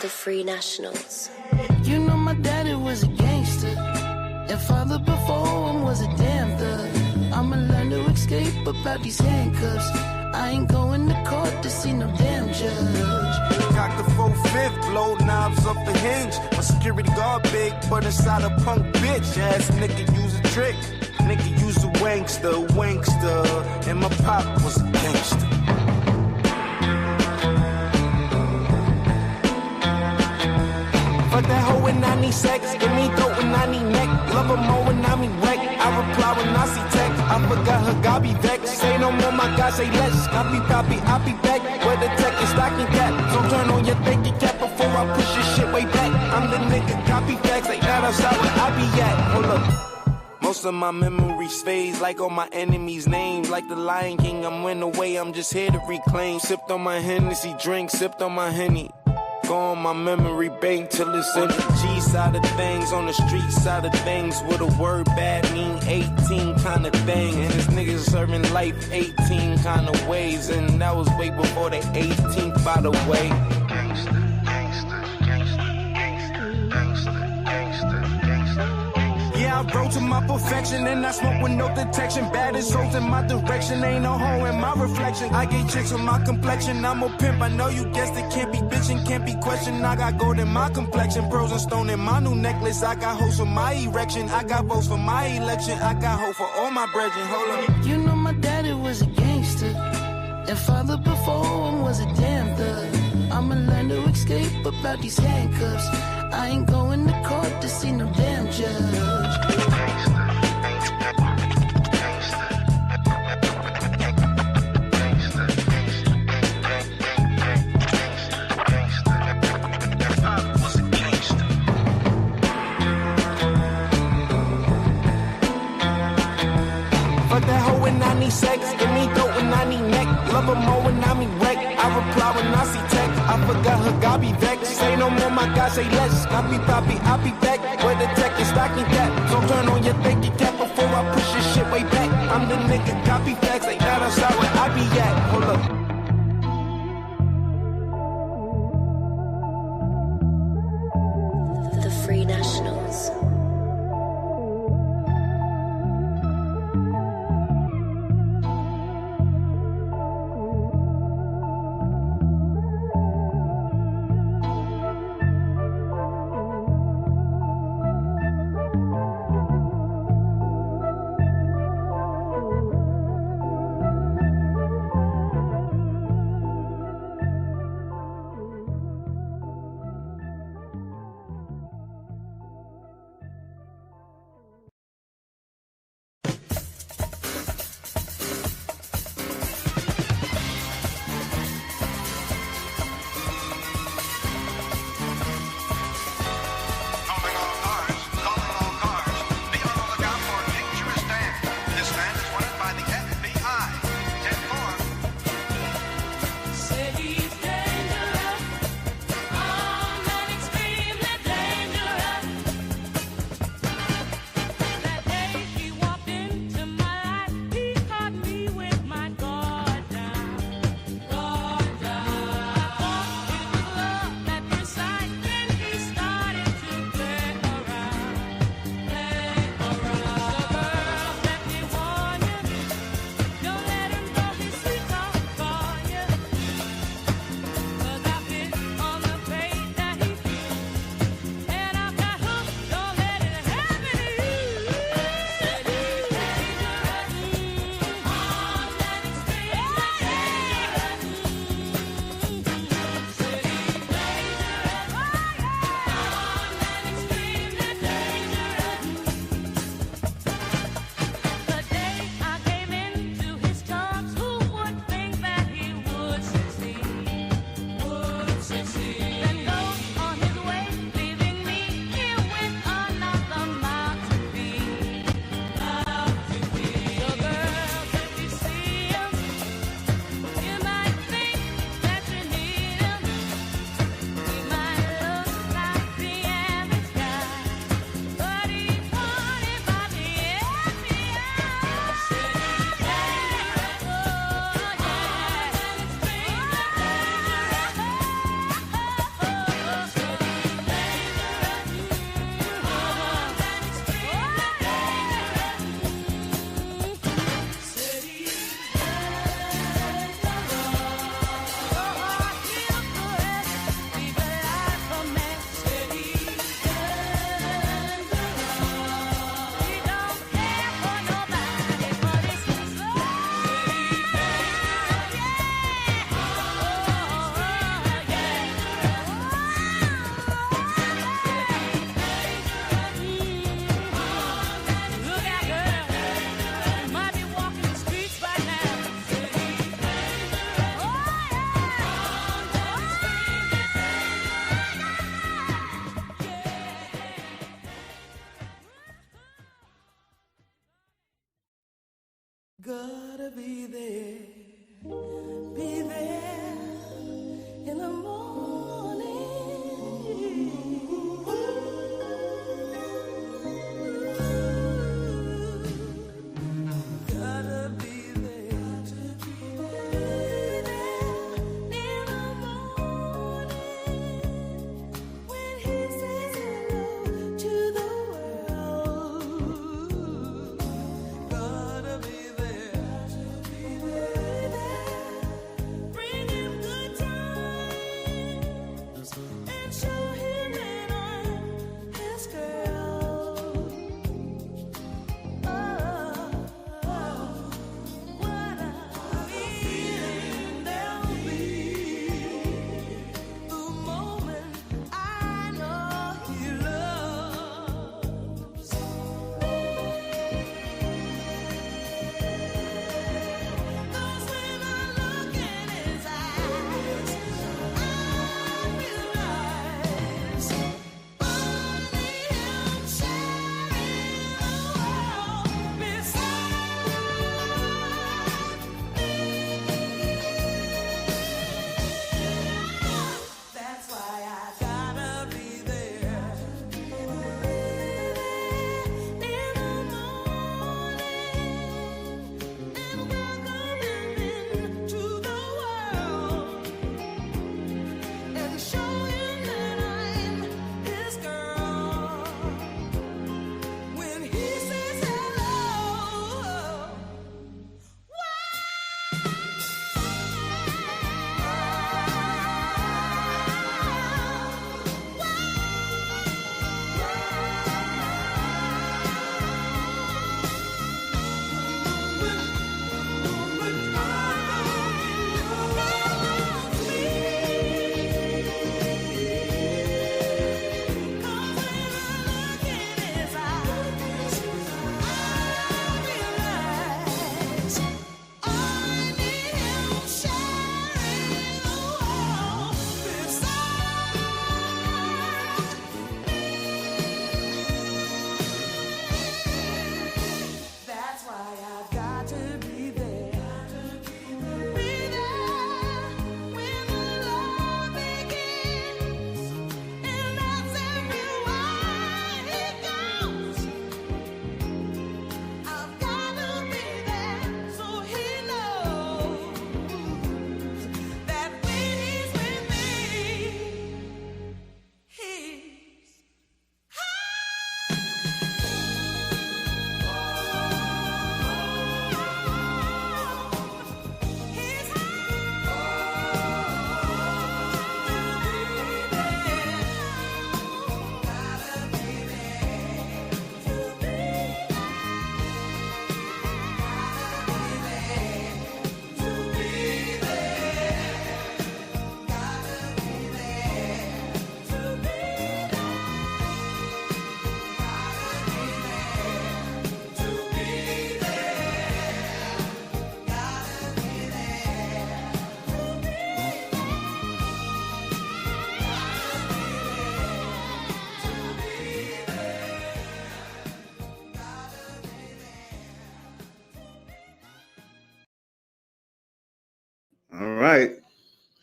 The Free Nationals. You know my daddy was a gangster, and father before him was a damn thug. I'ma learn to escape about these handcuffs. I ain't going to court to see no damn judge. Cock the 4/5, blow knobs off the hinge. My security guard big, but inside a punk bitch. Ass nigga use a trick. Nigga use a wankster. And my pop was a gangster. Fuck that hoe when I need sex. Give me throat when I need neck. Love her more when I mean wreck. I reply when I see text. I forgot her, God be vexed. Say no more, my God, say less. Copy, I'll be back. Where the tech is stocking cap. So turn on your thinking cap before I push your shit way back. I'm the nigga, copy facts. Like that outside where I be at. Hold up. Most of my memories phase like all my enemies' names. Like the Lion King, I'm went away, I'm just here to reclaim. Sipped on my Hennessy drink, sipped on my Henny. Go on my memory bank till it's in the G side of things. On the street side of things, with a word bad mean 18 kind of thing. And this niggas serving life 18 kind of ways. And that was way before the 18th, by the way. Yeah, I rode to my perfection and I smoke with no detection. Baddest souls in my direction, ain't no hole in my reflection. I get chicks with my complexion, I'm a pimp, I know you guessed it. Can't be bitchin', can't be questioned. I got gold in my complexion, pearls and stone in my new necklace. I got hoes for my erection, I got votes for my election. I got hope for all my brethren, hold up. You know my daddy was a gangster, and father before him was a damn thug. I'ma learn to escape about these handcuffs. I ain't going to court to see no damn judge. Fuck that hoe when I need sex. Give me throat when I need neck. Love her more when I mean wreck. I reply when I see text. I forgot her, God be vexed. Say no more, my God, say less. Copy, I'll be back. Where the tech is stocking cap. So turn on your thinking cap before I push your shit way back. I'm the nigga, copy facts. Like that outside where I be at. Hold up. The Free Nationals.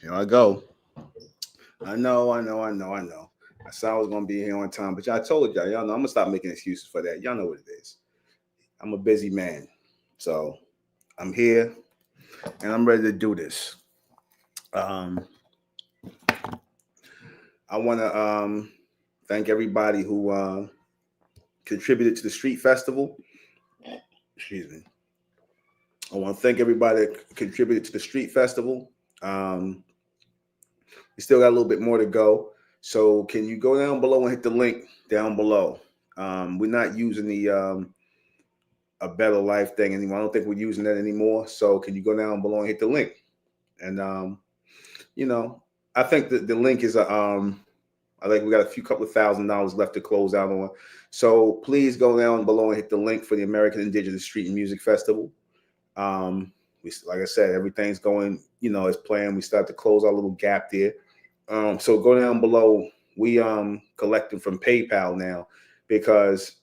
Here I go. I know. I said I was gonna be here on time, but I told y'all know I'm gonna stop making excuses for that. Y'all know what it is. I'm a busy man, so I'm here and I'm ready to do this. I want to thank everybody who contributed to the street festival. Excuse me. I want to thank everybody that contributed to the street festival. We still got a little bit more to go. So can you go down below and hit the link down below? We're not using the a better life thing anymore. I don't think we're using that anymore. So can you go down below and hit the link? And I think that the link is I think we got a couple of $1,000s left to close out on. So please go down below and hit the link for the American Indigenous Street and Music Festival. Like I said, everything's going, as planned. We start to close our little gap there. So go down below. We collecting from PayPal now because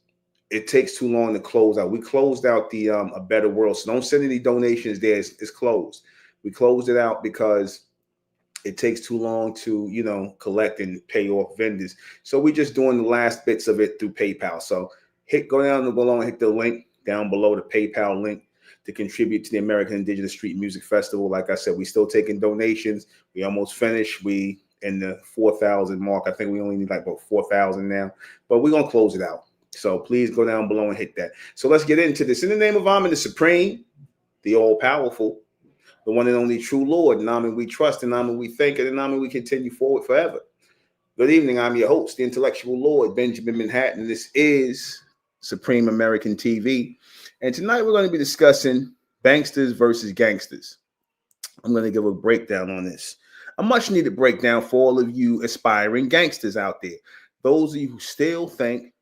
it takes too long to close out. We closed out the A Better World. So don't send any donations there. It's closed. We closed it out because it takes too long to, collect and pay off vendors. So we're just doing the last bits of it through PayPal. So go down below and hit the link down below, the PayPal link to contribute to the American Indigenous Street Music Festival. Like I said, we still taking donations. We almost finished. We in the 4,000 mark. I think we only need like about 4,000 now, but we're going to close it out. So please go down below and hit that. So let's get into this. In the name of Amen, the Supreme, the all-powerful, the one and only true Lord, in Amen we trust, in Amen we thank, and in Amen we continue forward forever. Good evening. I'm your host, the intellectual Lord, Benjamin Manhattan. This is Supreme American TV. And tonight we're going to be discussing Banksters versus Gangsters. I'm going to give a breakdown on this. A much needed breakdown for all of you aspiring gangsters out there. Those of you who still think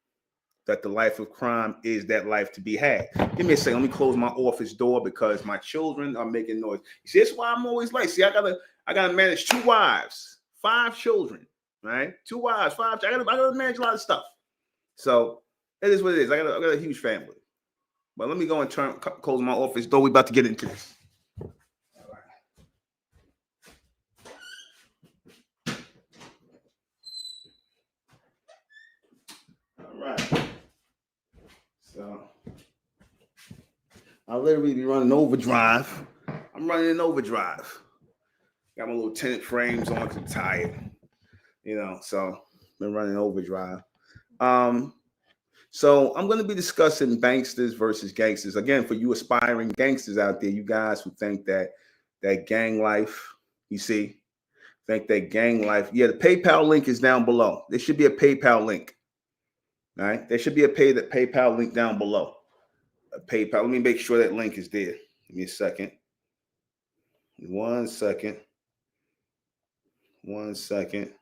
that the life of crime is that life to be had. Give me a second. Let me close my office door because my children are making noise. You see, that's why I'm always late. See, I gotta manage 2 wives, 5 children, right? 2 wives, 5. I gotta manage a lot of stuff. So it is what it is. I got a huge family. But let me go and close my office door. We about to get into this. All right. So I'll literally be running overdrive. I'm running in overdrive. Got my little tinted frames on because I'm tired. So been running overdrive. So I'm going to be discussing Banksters versus Gangsters. Again, for you aspiring gangsters out there, you guys who think that gang life, think that gang life. Yeah, the PayPal link is down below. There should be a PayPal link. All right. There should be a PayPal link down below. A PayPal. Let me make sure that link is there. Give me a second. 1 second. 1 second.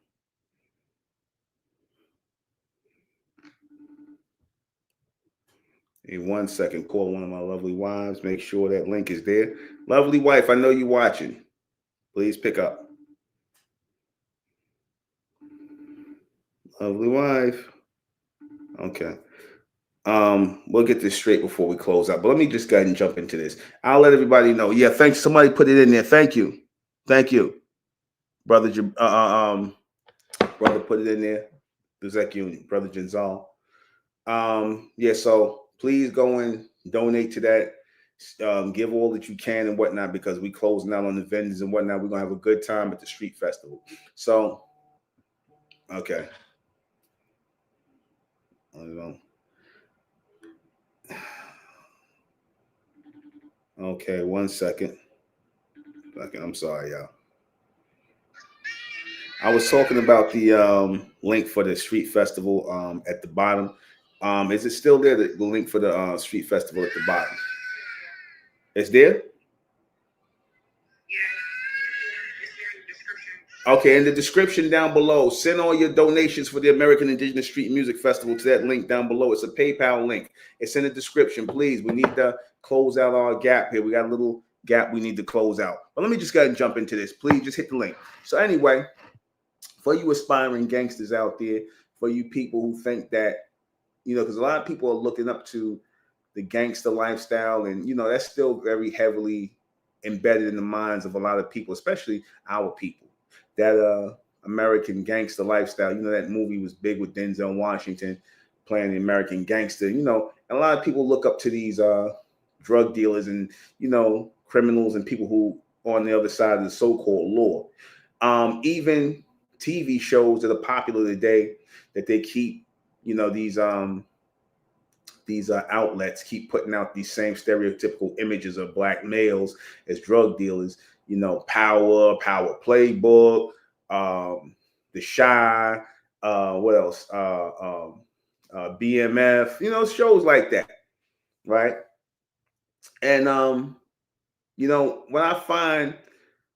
In 1 second, call one of my lovely wives. Make sure that link is there. Lovely wife, I know you're watching. Please pick up. Lovely wife. Okay. We'll get this straight before we close out. But let me just go ahead and jump into this. I'll let everybody know. Yeah, thanks. Somebody put it in there. Thank you. Thank you. Brother brother put it in there. Brother Jenzal. Yeah, so please go and donate to that. Give all that you can and whatnot, because we closing out on the vendors and whatnot. We're gonna have a good time at the street festival. So, okay. Okay, 1 second. I'm sorry, y'all. I was talking about the link for the street festival at the bottom. Is it still there? The link for the street festival at the bottom. It's there? Okay, in the description down below, send all your donations for the American Indigenous Street Music Festival to that link down below. It's a PayPal link. It's in the description, please. We need to close out our gap here. We got a little gap we need to close out. But let me just go ahead and jump into this. Please just hit the link. So anyway, for you aspiring gangsters out there, for you people who think that, because a lot of people are looking up to the gangster lifestyle, and, that's still very heavily embedded in the minds of a lot of people, especially our people. That American gangster lifestyle. You know, that movie was big with Denzel Washington playing the American gangster. You know, and a lot of people look up to these drug dealers and, you know, criminals and people who are on the other side of the so-called law. Even TV shows that are popular today, that they keep, you know, these outlets keep putting out these same stereotypical images of black males as drug dealers. You know, Power Playbook, The Shy, what else? BMF. You know, shows like that, right? And you know, what I find,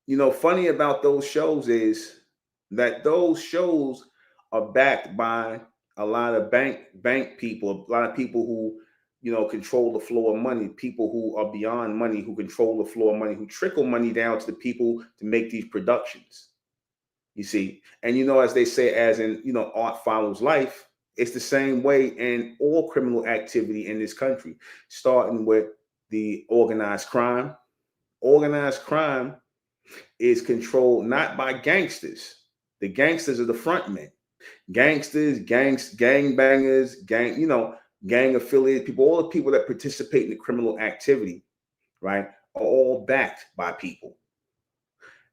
you know, funny about those shows is that those shows are backed by a lot of bank people, a lot of people who, you know, control the flow of money, people who are beyond money, who control the flow of money, who trickle money down to the people to make these productions. You see, and you know, as they say, as in, you know, art follows life. It's the same way in all criminal activity in this country, starting with the organized crime. Organized crime is controlled not by gangsters. The gangsters are the front men. Gangsters, gang bangers, you know, gang affiliated people, all the people that participate in the criminal activity, right, are all backed by people.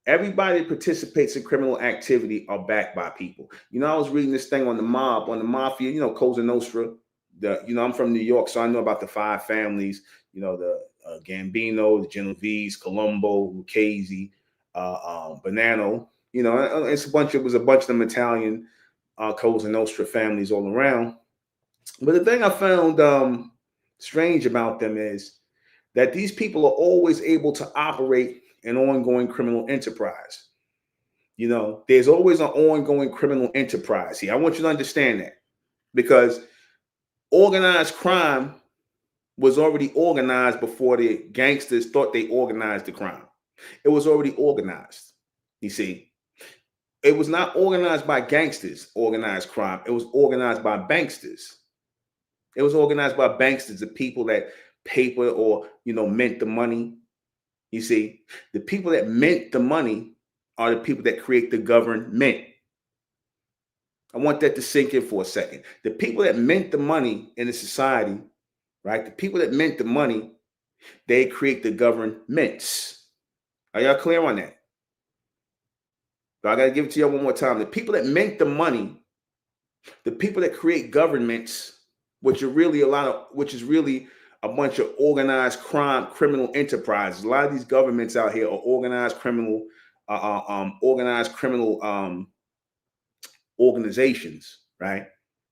Everybody that participates in criminal activity are backed by people. You know, I was reading this thing on the mafia, you know, Cosa Nostra. You know, I'm from New York, so I know about the five families, you know, the Gambino, the Genovese, Colombo, Lucchese, Bonanno. You know, it was a bunch of them Italian Cosa Nostra families all around. But the thing I found strange about them is that these people are always able to operate an ongoing criminal enterprise. You know, there's always an ongoing criminal enterprise here. I want you to understand that, because organized crime was already organized before the gangsters thought they organized the crime. It was already organized. You see, it was not organized by gangsters, organized crime. It was organized by banksters. It was organized by banksters, the people that paper or, you know, mint the money. You see, the people that mint the money are the people that create the government. I want that to sink in for a second. The people that mint the money in a society, right? The people that mint the money, they create the governments. Are y'all clear on that? So I got to give it to y'all one more time. The people that mint the money, the people that create governments, which is really a bunch of organized crime, criminal enterprises. A lot of these governments out here are organized criminal organizations, right?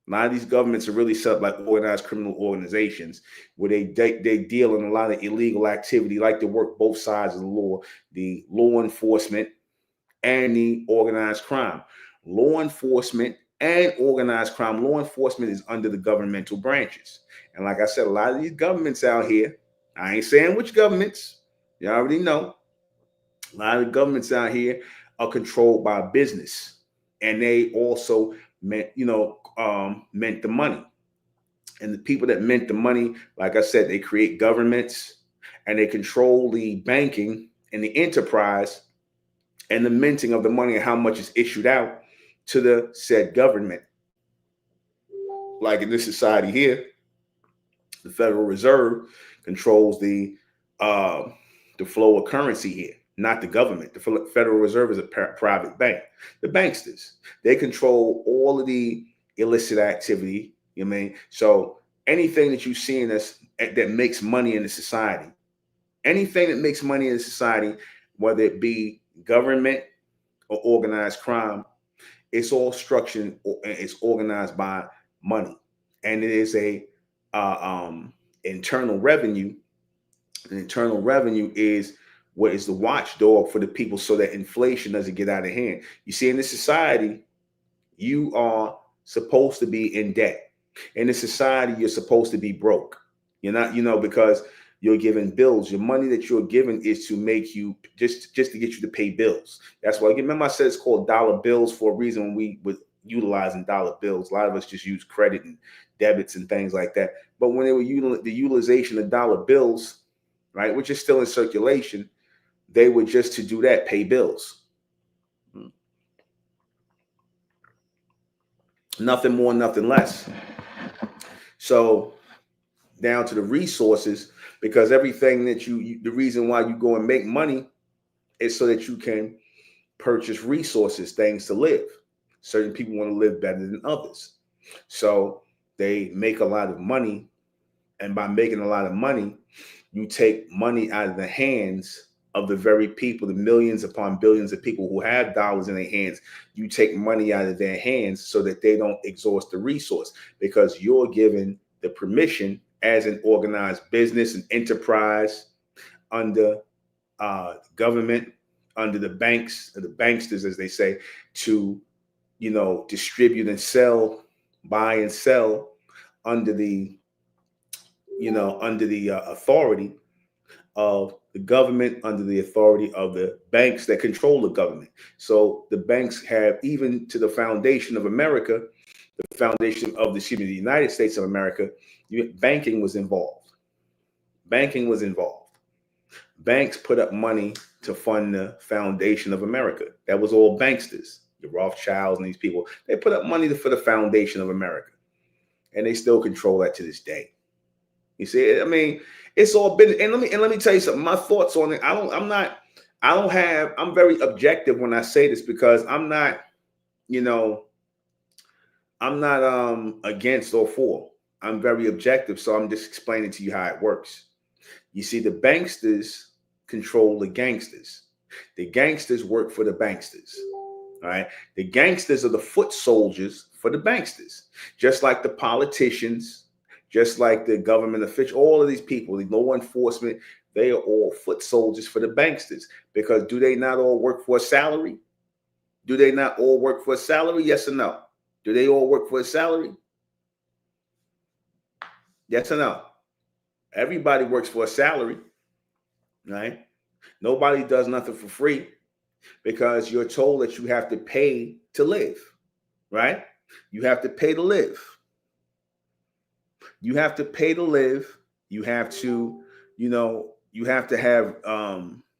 A lot of these governments are really set up like organized criminal organizations where they deal in a lot of illegal activity, like to work both sides of the law enforcement and the organized crime. Law enforcement and organized crime. Law enforcement is under the governmental branches. And like I said, a lot of these governments out here, I ain't saying which governments, you already know, a lot of the governments out here are controlled by business. And they also meant the money. And the people that mint the money, like I said, they create governments and they control the banking and the enterprise and the minting of the money and how much is issued out to the said government. Like in this society here, the Federal Reserve controls the flow of currency here, not the government. The Federal Reserve is a private bank. The banksters, they control all of the illicit activity. You know what I mean? So anything that you see in this that makes money in the society, anything that makes money in the society, whether it be government or organized crime, it's all structured. It's organized by money, and it is a internal revenue. And internal revenue is what is the watchdog for the people, so that inflation doesn't get out of hand. You see, in this society, you are supposed to be in debt. In this society, you're supposed to be broke. You're not, because you're giving bills. Your money that you're giving is to make you just to get you to pay bills. That's why, remember I said it's called dollar bills for a reason. When we were utilizing dollar bills, a lot of us just use credit and debits and things like that. But when they were the utilization of dollar bills, right, which is still in circulation, they were just to do that, pay bills. Nothing more, nothing less. So down to the resources, because everything that the reason why you go and make money is so that you can purchase resources, things to live. Certain people want to live better than others. So they make a lot of money. And by making a lot of money, you take money out of the hands of the very people, the millions upon billions of people who have dollars in their hands. You take money out of their hands so that they don't exhaust the resource, because you're given the permission as an organized business and enterprise under government, under the banks, the banksters, as they say, to, distribute and sell, buy and sell under the authority of the government, under the authority of the banks that control the government. So the banks have, even to the foundation of America, the foundation of the United States of America, banking was involved. Banking was involved. Banks put up money to fund the foundation of America. That was all banksters, the Rothschilds and these people. They put up money for the foundation of America, and they still control that to this day. You see, I mean, it's all been, and let me tell you something. My thoughts on it. I'm very objective when I say this, because I'm not against or for. I'm very objective, so I'm just explaining to you how it works. You see, the banksters control the gangsters. The gangsters work for the banksters. All right. The gangsters are the foot soldiers for the banksters, just like the politicians, just like the government officials, all of these people, the law enforcement, they are all foot soldiers for the banksters. Because do they not all work for a salary? Do they not all work for a salary? Yes or no? Do they all work for a salary? Yes or no? Everybody works for a salary, right? Nobody does nothing for free, because you're told that you have to pay to live, right? You have to pay to live. You have to pay to live. You have to, you have to have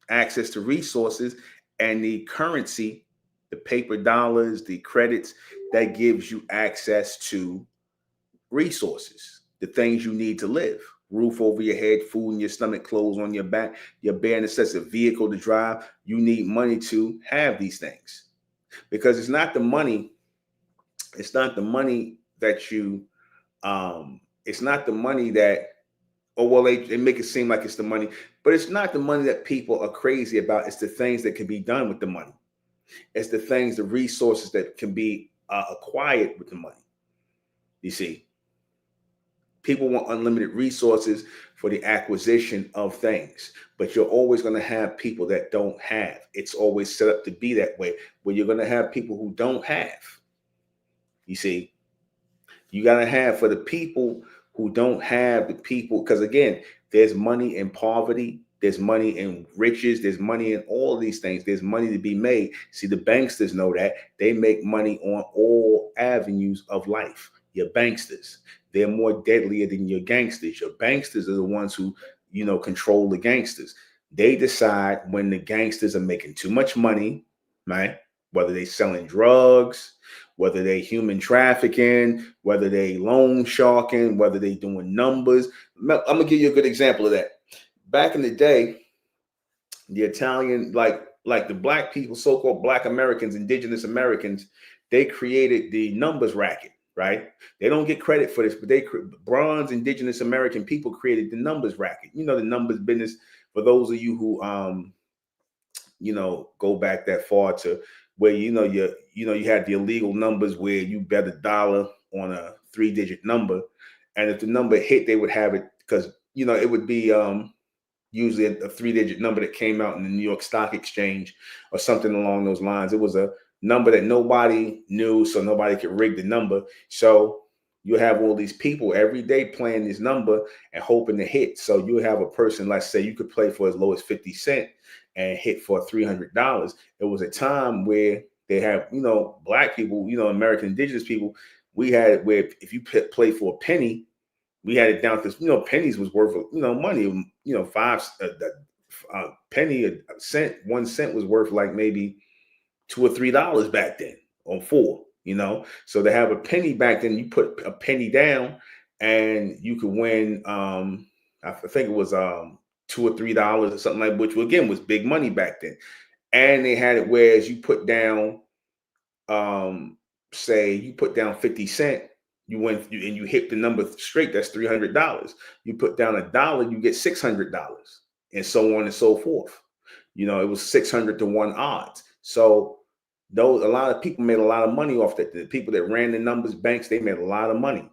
access to resources, and the currency, the paper dollars, the credits, that gives you access to resources, the things you need to live. Roof over your head, food in your stomach, clothes on your back, your bare necessities, a vehicle to drive. You need money to have these things, because it's not the money. It's not the money that you, it's not the money that, they make it seem like it's the money, but it's not the money that people are crazy about. It's the things that can be done with the money. It's the things, the resources that can be acquired with the money. You see, people want unlimited resources for the acquisition of things, but you're always going to have people that don't have. It's always set up to be that way, where you're going to have people who don't have. You see, you got to have, for the people who don't have, the people, because again, there's money in poverty, there's money in riches, there's money in all these things. There's money to be made. See, the banksters know that. They make money on all avenues of life. Your banksters, they're more deadlier than your gangsters. Your banksters are the ones who, control the gangsters. They decide when the gangsters are making too much money, right? Whether they selling drugs, whether they human trafficking, whether they loan sharking, whether they doing numbers. I'm gonna give you a good example of that. Back in the day, the Italian, like the black people, so-called Black Americans, indigenous Americans, they created the numbers racket, right? They don't get credit for this, but bronze indigenous American people created the numbers racket. The numbers business, for those of you who go back that far to where you had the illegal numbers where you bet $1 on a 3-digit number, and if the number hit, they would have it, because it would be usually a 3-digit number that came out in the New York Stock Exchange or something along those lines. It was a number that nobody knew, so nobody could rig the number. So you have all these people every day playing this number and hoping to hit. So you have a person, let's say you could play for as low as 50 cents and hit for $300. It was a time where they have, black people, American indigenous people, we had it where if you play for a penny, we had it down to, pennies was worth, money, penny, a cent, 1 cent was worth like maybe $2 or $3 back then, or 4. So to have a penny back then, you put a penny down, and you could win. I think it was $2 or $3 or something like, which again was big money back then. And they had it whereas you put down, say you put down 50 cent, you win, and you hit the number straight. That's $300. You put down $1, you get $600, and so on and so forth. It was 600 to 1 odds. So a lot of people made a lot of money off that. The people that ran the numbers banks, they made a lot of money.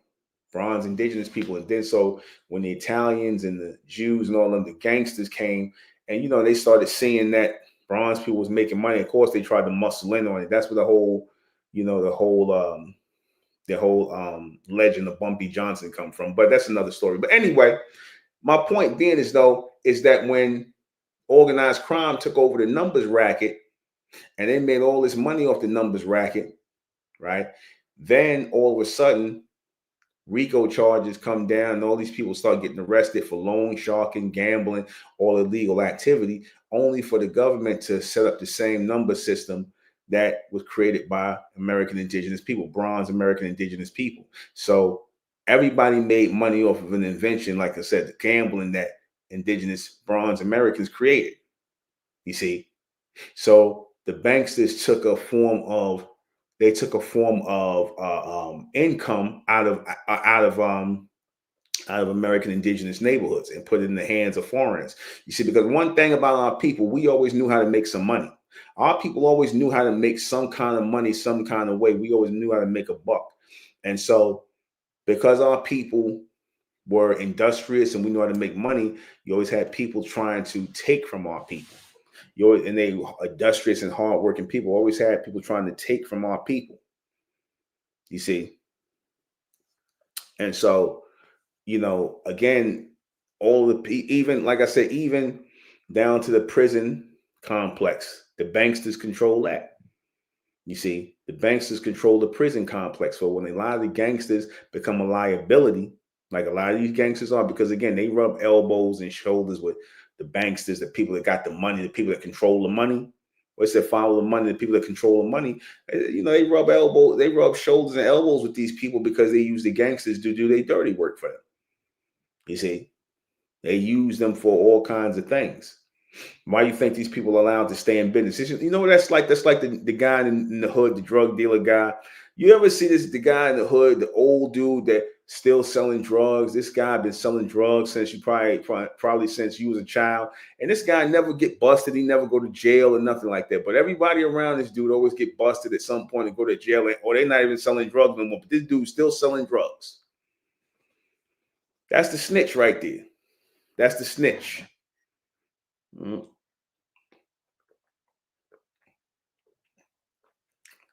Bronze indigenous people. And then so when the Italians and the Jews and all them, the gangsters came, and they started seeing that bronze people was making money. Of course, they tried to muscle in on it. That's where the whole legend of Bumpy Johnson come from. But that's another story. But anyway, my point being is that when organized crime took over the numbers racket, and they made all this money off the numbers racket, right? Then all of a sudden, RICO charges come down, and all these people start getting arrested for loan sharking, gambling, all illegal activity, only for the government to set up the same number system that was created by American indigenous people, bronze American indigenous people. So everybody made money off of an invention, like I said, the gambling that indigenous bronze Americans created. You see? So the banksters took a form of income out of American indigenous neighborhoods and put it in the hands of foreigners. You see, because one thing about our people, we always knew how to make some money. Our people always knew how to make some kind of money, some kind of way. We always knew how to make a buck. And so because our people were industrious and we knew how to make money, you always had people trying to take from our people. And they industrious and hardworking people always had people trying to take from our people. You see? And so, again, even like I said, even down to the prison complex, the banksters control that. You see, the banksters control the prison complex. So when a lot of the gangsters become a liability, like a lot of these gangsters are, because again, they rub elbows and shoulders with the banksters, the people that got the money, the people that control the money. What's that? Follow the money, the people that control the money. They rub elbows, they rub shoulders and elbows with these people because they use the gangsters to do their dirty work for them. You see, they use them for all kinds of things. Why do you think these people are allowed to stay in business? That's like the guy in the hood, the drug dealer guy. You ever see the guy in the hood, the old dude that still selling drugs? This guy been selling drugs since you probably since you was a child. And this guy never get busted. He never go to jail or nothing like that. But everybody around this dude always get busted at some point and go to jail, or they're not even selling drugs no more. But this dude's still selling drugs. That's the snitch right there. That's the snitch.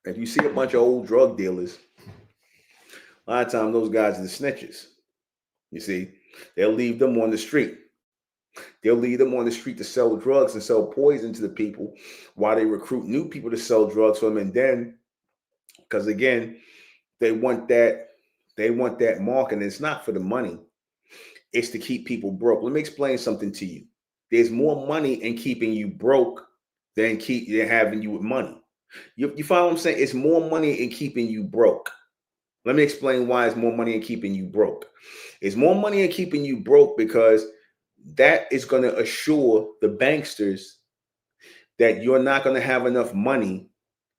If you see a bunch of old drug dealers, a lot of times those guys are the snitches. You see, they'll leave them on the street. They'll leave them on the street to sell drugs and sell poison to the people while they recruit new people to sell drugs for them. And then, because again, they want that mark, and it's not for the money. It's to keep people broke. Let me explain something to you. There's more money in keeping you broke than having you with money. You follow what I'm saying? It's more money in keeping you broke. Let me explain why it's more money in keeping you broke. It's more money in keeping you broke because that is going to assure the banksters that you're not going to have enough money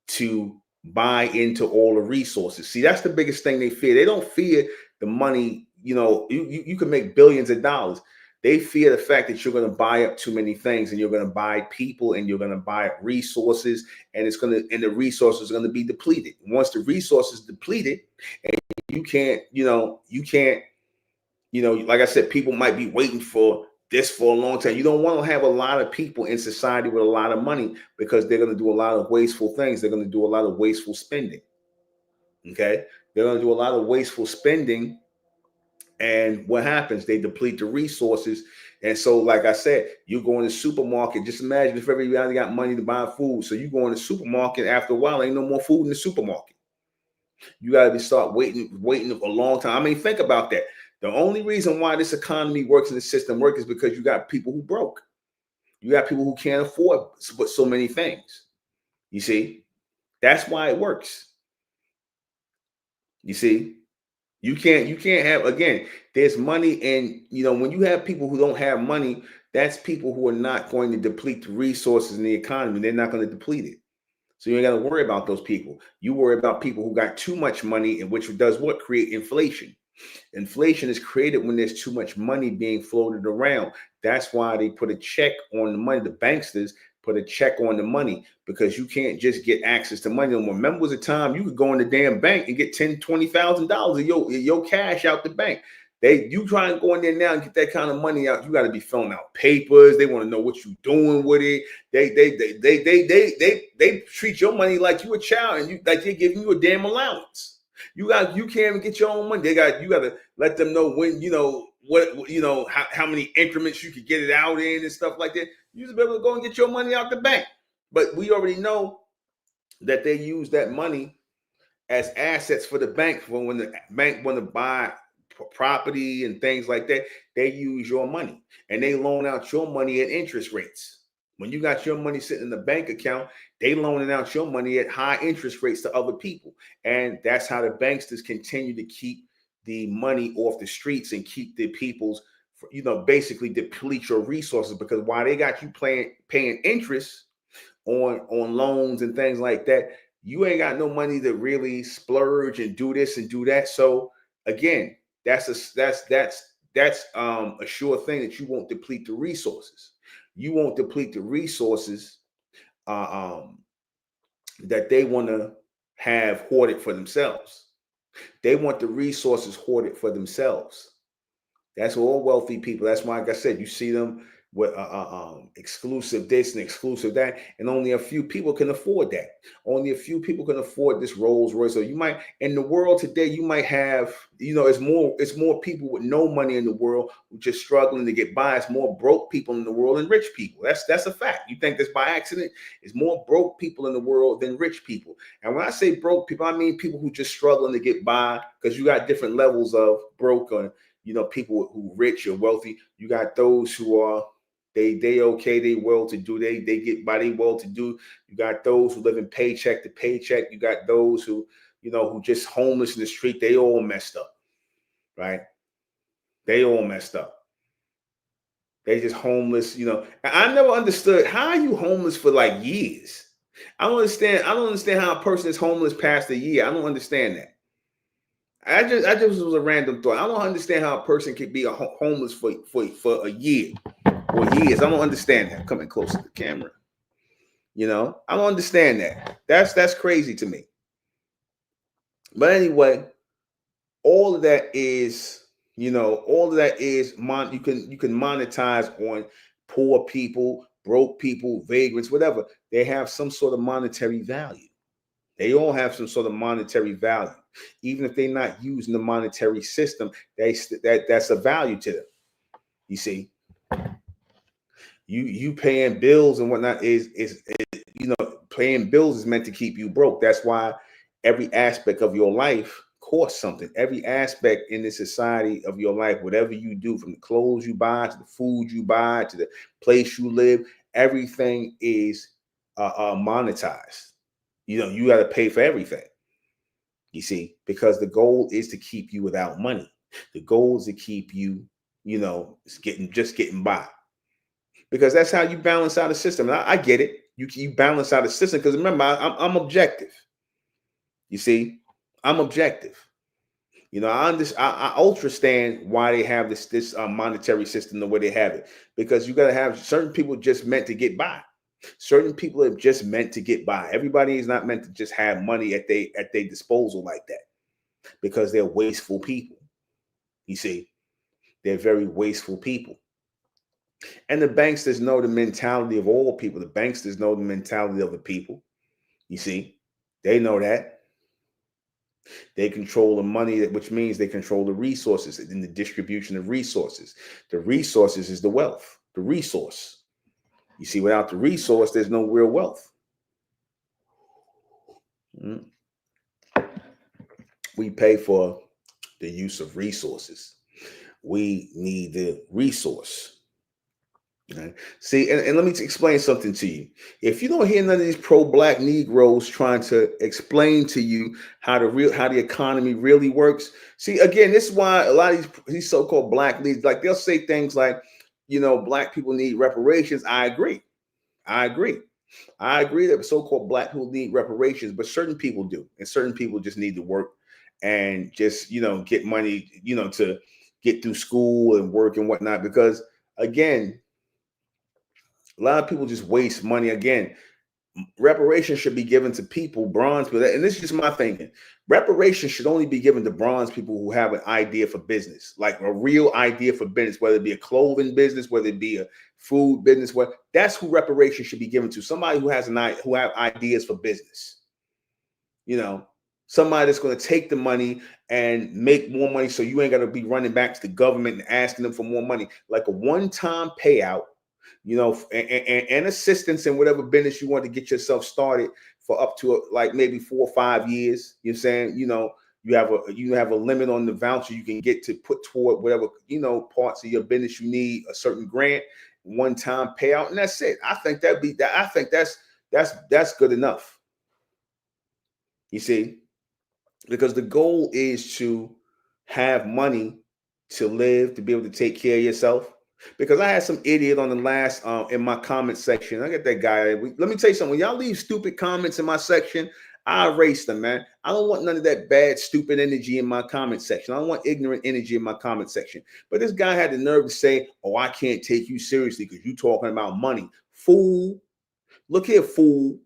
to buy into all the resources. See, that's the biggest thing they fear. They don't fear the money. You can make billions of dollars. They fear the fact that you're going to buy up too many things, and you're going to buy people, and you're going to buy up resources, and the resources are going to be depleted. Once the resources depleted, and you can't, like I said, people might be waiting for this for a long time. You don't want to have a lot of people in society with a lot of money because they're going to do a lot of wasteful things. They're going to do a lot of wasteful spending. Okay. They're going to do a lot of wasteful spending. And what happens? They deplete the resources. And so, like I said, you go in the supermarket. Just imagine if everybody got money to buy food. So you go in the supermarket, after a while, ain't no more food in the supermarket. You got to start waiting a long time. I mean, think about that. The only reason why this economy works and the system works is because you got people who broke. You got people who can't afford so many things. You see, that's why it works. You see, you can't have, again, there's money, and when you have people who don't have money, that's people who are not going to deplete the resources in the economy. They're not going to deplete it. So you ain't got to worry about those people. You worry about people who got too much money, and which does what? Create inflation. Inflation is created when there's too much money being floated around. That's why they put a check on the money. The banksters put a check on the money, because you can't just get access to money no more. Remember, was a time you could go in the damn bank and get $10,000, $20,000 of your cash out the bank. You try and go in there now and get that kind of money out, you got to be filling out papers. They want to know what you're doing with it. They treat your money like you a child, and like they're giving you a damn allowance. You can't even get your own money. You got to let them know when, how many increments you could get it out in and stuff like that. You just be able to go and get your money out the bank. But we already know that they use that money as assets for the bank. When the bank want to buy property and things like that, they use your money, and they loan out your money at interest rates. When you got your money sitting in the bank account, they loaning out your money at high interest rates to other people. And that's how the banksters continue to keep the money off the streets and keep the people's, basically deplete your resources, because while they got you paying interest on loans and things like that, you ain't got no money to really splurge and do this and do that. So again, that's a sure thing that you won't deplete the resources. You won't deplete the resources that they want to have hoarded for themselves. They want the resources hoarded for themselves. That's all wealthy people. That's why, like I said, you see them with exclusive this and exclusive that, and only a few people can afford that. Only a few people can afford this Rolls Royce. So you might, in the world today, you might have, it's more people with no money in the world who just struggling to get by. It's more broke people in the world than rich people. That's a fact. You think that's by accident? It's more broke people in the world than rich people. And when I say broke people, I mean people who just struggling to get by, because you got different levels of broke, or people who rich or wealthy. You got those who are they okay, they well-to-do, they get by, they well-to-do. You got those who live in paycheck to paycheck. You got those who who just homeless in the street. They all messed up, right? They all messed up. They just homeless. I never understood, how are you homeless for like years? I don't understand how a person is homeless past a year. I don't understand that. I just was a random thought. I don't understand how a person can be homeless for a year or years. I don't understand that. I'm coming close to the camera. I don't understand that. That's crazy to me. But anyway, all of that is, you can monetize on poor people, broke people, vagrants, whatever. They have some sort of monetary value. They all have some sort of monetary value. Even if they're not using the monetary system, that's a value to them. You see, you paying bills and whatnot is paying bills is meant to keep you broke. That's why every aspect of your life costs something. Every aspect in the society of your life, whatever you do, from the clothes you buy to the food you buy to the place you live, everything is monetized. You got to pay for everything. You see, because the goal is to keep you without money. The goal is to keep you, getting by. Because that's how you balance out a system. And I get it. You balance out a system, because remember, I'm objective. You see, I'm objective. I understand why they have this monetary system the way they have it, because you got to have certain people just meant to get by. Certain people are just meant to get by. Everybody is not meant to just have money at their disposal like that, because they're wasteful people. You see, they're very wasteful people. And the banksters know the mentality of all people. The banksters know the mentality of the people. You see, they know that. They control the money, which means they control the resources and the distribution of resources. The resources is the wealth, the resource. You see, without the resource, there's no real wealth. We pay for the use of resources. We need the resource. Right. See, and let me explain something to you. If you don't hear none of these pro-black Negroes trying to explain to you how the economy really works, see, again, this is why a lot of these so-called black leaders, like they'll say things like, black people need reparations. I agree. I agree. I agree that so-called black people need reparations, but certain people do, and certain people just need to work and just get money, to get through school and work and whatnot. Because again, a lot of people just waste money. Again, reparations should be given to people, bronze people, and this is just my thinking. Reparations should only be given to bronze people who have an idea for business, like a real idea for business, whether it be a clothing business, whether it be a food business. That's who reparations should be given to. Somebody who has who have ideas for business. Somebody that's going to take the money and make more money, so you ain't got to be running back to the government and asking them for more money, like a one-time payout. And assistance in whatever business you want to get yourself started for up to like maybe 4 or 5 years. You're saying, you have a limit on the voucher you can get to put toward whatever, parts of your business you need, a certain grant, one-time payout, and that's it. I think that's good enough. You see, because the goal is to have money to live, to be able to take care of yourself. Because I had some idiot on the last in my comment section. I got that guy. Let me tell you something. When y'all leave stupid comments in my section, I erase them, man. I don't want none of that bad, stupid energy in my comment section. I don't want ignorant energy in my comment section. But this guy had the nerve to say, "Oh, I can't take you seriously because you talking about money." Fool. Look here, fool.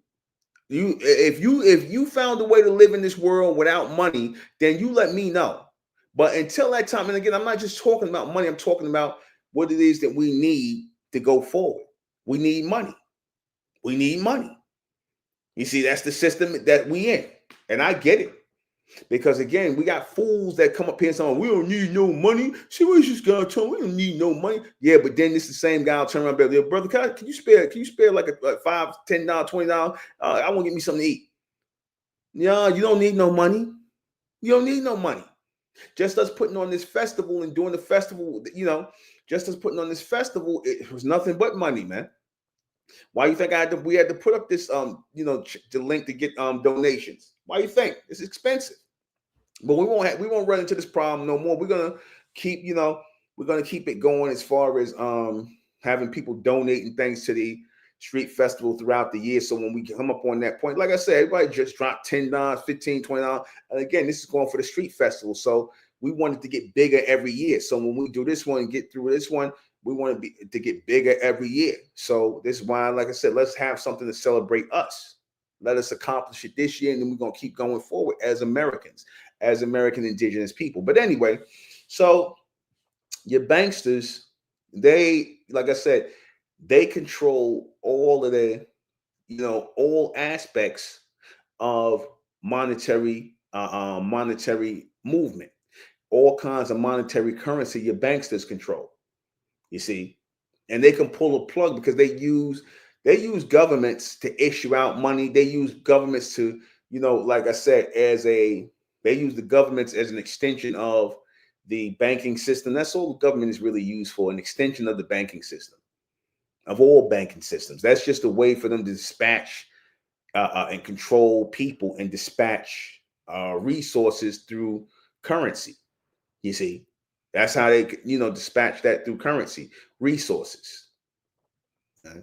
If you found a way to live in this world without money, then you let me know. But until that time, and again, I'm not just talking about money. I'm talking about what it is that we need to go forward. We need money. We need money. You see, that's the system that we in. And I get it. Because again, we got fools that come up here and say, "We don't need no money." See, where's this guy telling? We don't need no money. Yeah, but then this the same guy will turn around and be like, "Brother, can you spare like a $5, $10, $20? I want to get me something to eat." No, you don't need no money. You don't need no money. Just us putting on this festival and doing the festival, just us putting on this festival, it was nothing but money, man. Why you think we had to put up this the link to get donations? Why you think? It's expensive. But we won't run into this problem no more. We're gonna keep it going as far as having people donating things to the street festival throughout the year. So when we come up on that point, like I said, everybody just dropped $10, $15, $20. And again, this is going for the street festival. So we wanted to get bigger every year. So when we do this one and get through this one, we want to get bigger every year. So this is why, like I said, let's have something to celebrate us. Let us accomplish it this year, and then we're going to keep going forward as Americans, as American indigenous people. But anyway, so your banksters, they, like I said, they control all of the, all aspects of monetary movement, all kinds of monetary currency. Your banksters control. You see, and they can pull a plug because they use governments to issue out money. They use governments to, like I said, they use the governments as an extension of the banking system. That's all the government is really used for, an extension of the banking system, of all banking systems. That's just a way for them to dispatch and control people and dispatch resources through currency. You see, that's how they, dispatch that through currency resources. Okay?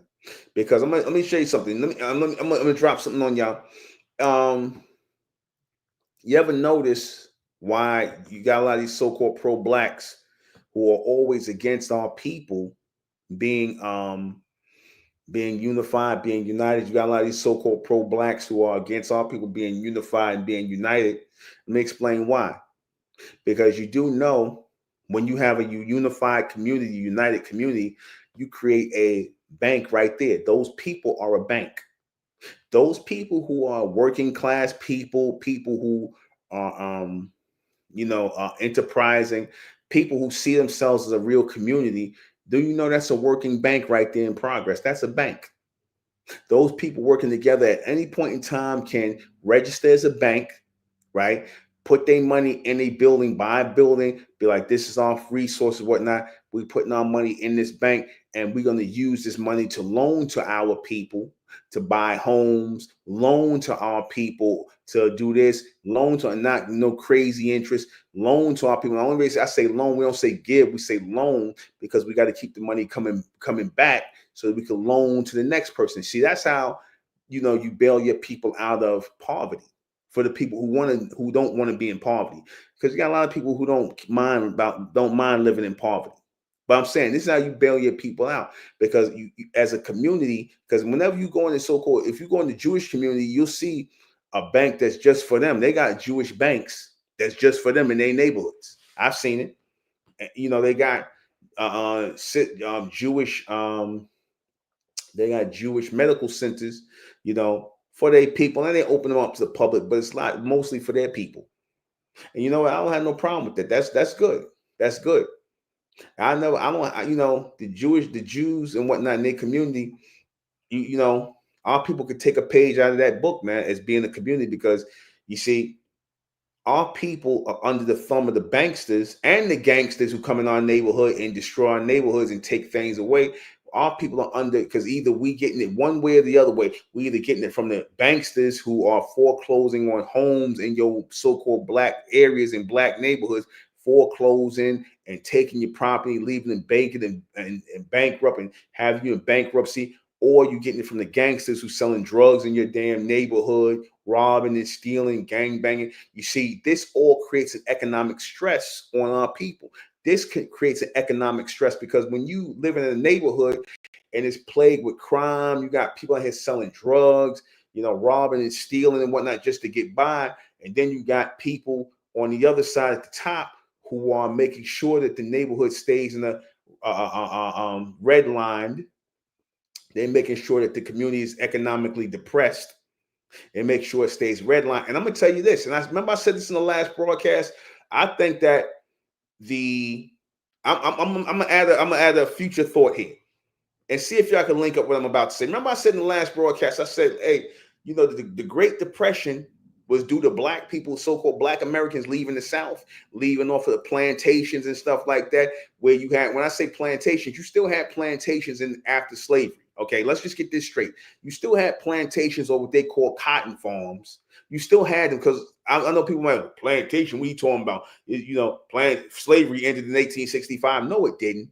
Because let me show you something. I'm gonna drop something on y'all. You ever notice why you got a lot of these so-called pro-blacks who are always against our people being unified, being united? You got a lot of these so-called pro-blacks who are against our people being unified and being united. Let me explain why. Because you do know, when you have a unified community, united community, you create a bank right there. Those people are a bank. Those people who are working class people who are enterprising, people who see themselves as a real community, do you know that's a working bank right there in progress? That's a bank. Those people working together at any point in time can register as a bank, right? Put their money in a building, buy a building, be like, this is off resources, whatnot. We're putting our money in this bank, and we're going to use this money to loan to our people to buy homes, loan to our people to do this, loan to not no crazy interest, loan to our people. The only reason I say loan, we don't say give, we say loan, because we got to keep the money coming back so that we can loan to the next person. See, that's how you bail your people out of poverty. For the people who don't want to be in poverty, because you got a lot of people who don't mind living in poverty. But I'm saying this is how you bail your people out, because you as a community, because whenever you go in the so-called, if you go in the Jewish community, you'll see a bank that's just for them. They got Jewish banks that's just for them in their neighborhoods. I've seen it. They got Jewish they got Jewish medical centers, for their people, and they open them up to the public, but it's like mostly for their people. And I don't have no problem with that. That's good. That's good. The Jews and whatnot in their community, our people could take a page out of that book, man, as being a community, because you see, our people are under the thumb of the banksters and the gangsters who come in our neighborhood and destroy our neighborhoods and take things away. Our people are under, because either we getting it one way or the other way. We either getting it from the banksters who are foreclosing on homes in your so-called black areas and black neighborhoods, foreclosing and taking your property, leaving them banking and bankrupt and having you in bankruptcy, or you getting it from the gangsters who selling drugs in your damn neighborhood, robbing and stealing, gang banging. You see, this all creates an economic stress on our people. This creates an economic stress, because when you live in a neighborhood and it's plagued with crime, you got people out here selling drugs, robbing and stealing and whatnot just to get by. And then you got people on the other side at the top who are making sure that the neighborhood stays in a redlined. They're making sure that the community is economically depressed and make sure it stays redlined. And I'm going to tell you this, and I remember I said this in the last broadcast. I think that I'm gonna add a future thought here and see if y'all can link up what I'm about to say. Remember I said in the last broadcast, I said, hey, the Great Depression was due to black people, so-called black Americans leaving the South, leaving off of the plantations and stuff like that, where you had, when I say plantations, you still had plantations in after slavery. Okay, let's just get this straight. You still had plantations, or what they call cotton farms. You still had them, because I know people might, plantation, what are you talking about? Slavery ended in 1865. No, it didn't.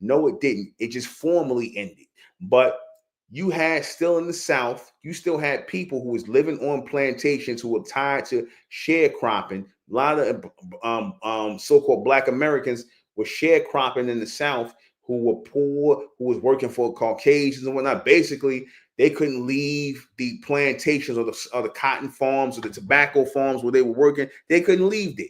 No, it didn't. It just formally ended. But you had still in the South, you still had people who was living on plantations who were tied to sharecropping. A lot of so-called black Americans were sharecropping in the South, who were poor, who was working for Caucasians and whatnot. Basically, they couldn't leave the plantations or the cotton farms or the tobacco farms where they were working. They couldn't leave there.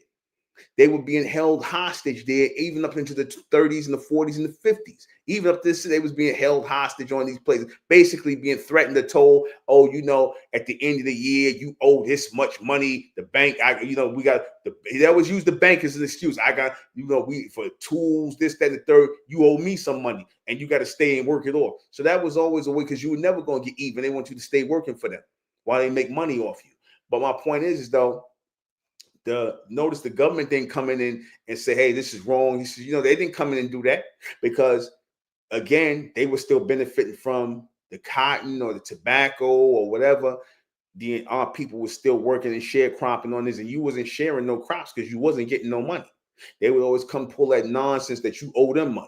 They were being held hostage there, even up into the 30s and the 40s and the 50s. Even up this, they was being held hostage on these places, basically being threatened to told, oh, at the end of the year, you owe this much money. The bank, they always use the bank as an excuse. I got, we for tools, this, that, and the third, you owe me some money and you got to stay and work it off. So that was always a way, because you were never going to get even. They want you to stay working for them while they make money off you. But my point is though, notice the government didn't come in and say, hey, this is wrong. He says, they didn't come in and do that, because again, they were still benefiting from the cotton or the tobacco or whatever. Our people were still working and sharecropping on this, and you wasn't sharing no crops because you wasn't getting no money. They would always come pull that nonsense that you owe them money.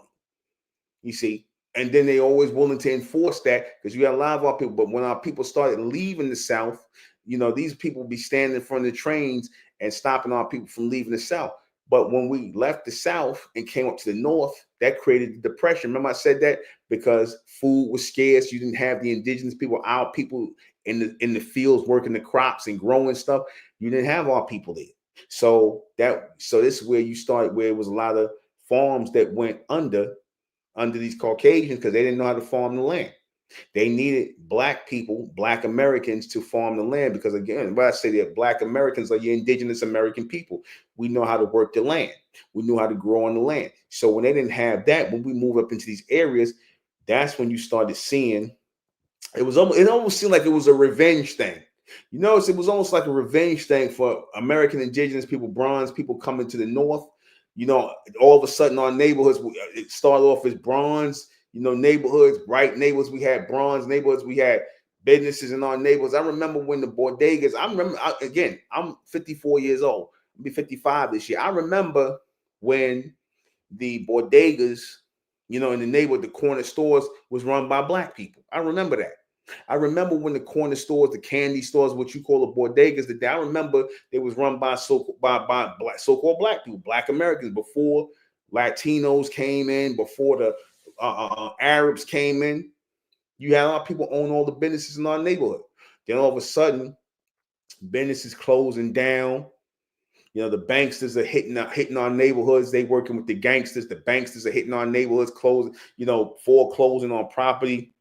You see, and then they always willing to enforce that, because you got a lot of our people. But when our people started leaving the South, these people would be standing in front of the trains and stopping our people from leaving the South. But when we left the South and came up to the North, that created the Depression. Remember I said that? Because food was scarce. You didn't have the indigenous people, our people in the fields working the crops and growing stuff. You didn't have our people there. So this is where you started, where it was a lot of farms that went under these Caucasians, because they didn't know how to farm the land. They needed black people, black Americans, to farm the land, because again, when I say that black Americans are your indigenous American people, we know how to work the land. We knew how to grow on the land. So when they didn't have that, when we move up into these areas, that's when you started seeing it almost seemed like it was a revenge thing. It was almost like a revenge thing for American indigenous people, bronze people coming to the North, You know, all of a sudden our neighborhoods, it started off as bronze, you know, neighborhoods, bright neighborhoods. We had bronze neighborhoods. We had businesses in our neighborhoods. I remember when the bodegas, again, I'm 54 years old. I'll be 55 this year. I remember when the bodegas, you know, in the neighborhood, the corner stores was run by black people. I remember that. I remember when the corner stores, the candy stores, what you call the bodegas, I remember they was run by so-called black people, black Americans, before Latinos came in, before the Arabs came in. You had a lot of people own all the businesses in our neighborhood. Then all of a sudden, businesses closing down. You know, the banksters are hitting our neighborhoods. They working with the gangsters. The banksters are hitting our neighborhoods, closing, you know, foreclosing on property,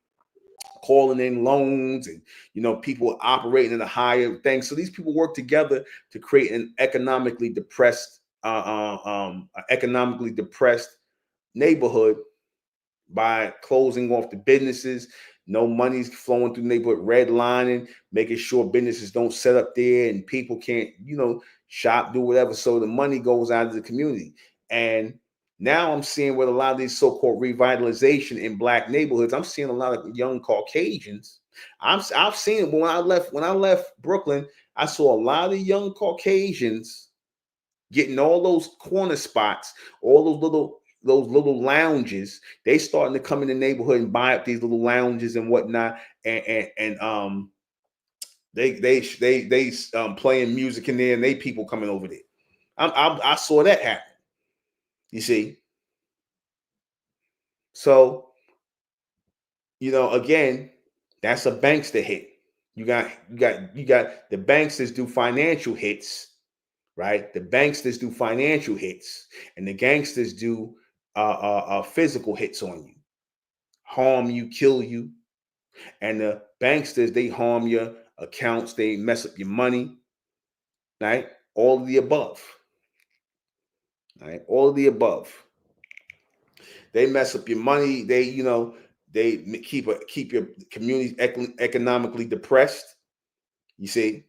calling in loans, and, you know, people operating in a higher thing. So these people work together to create an economically depressed neighborhood by closing off the businesses. No money's flowing through neighborhood, redlining, making sure businesses don't set up there and people can't, you know, shop, do whatever. So the money goes out of the community. And now I'm seeing with a lot of these so-called revitalization in black neighborhoods, I'm seeing a lot of young Caucasians. I've seen it when I left Brooklyn. I saw a lot of young Caucasians getting all those corner spots, all those little lounges. They starting to come in the neighborhood and buy up these little lounges and whatnot, and they playing music in there, and they people coming over there. I saw that happen. You see, so, you know, again, that's a bankster hit. You got the banksters do financial hits, right? The banksters do financial hits, and the gangsters do physical hits on you, harm you, kill you. And the banksters, they harm your accounts, they mess up your money, right? All of the above, right? All of the above. They mess up your money. They, you know, they keep your community economically depressed. You see,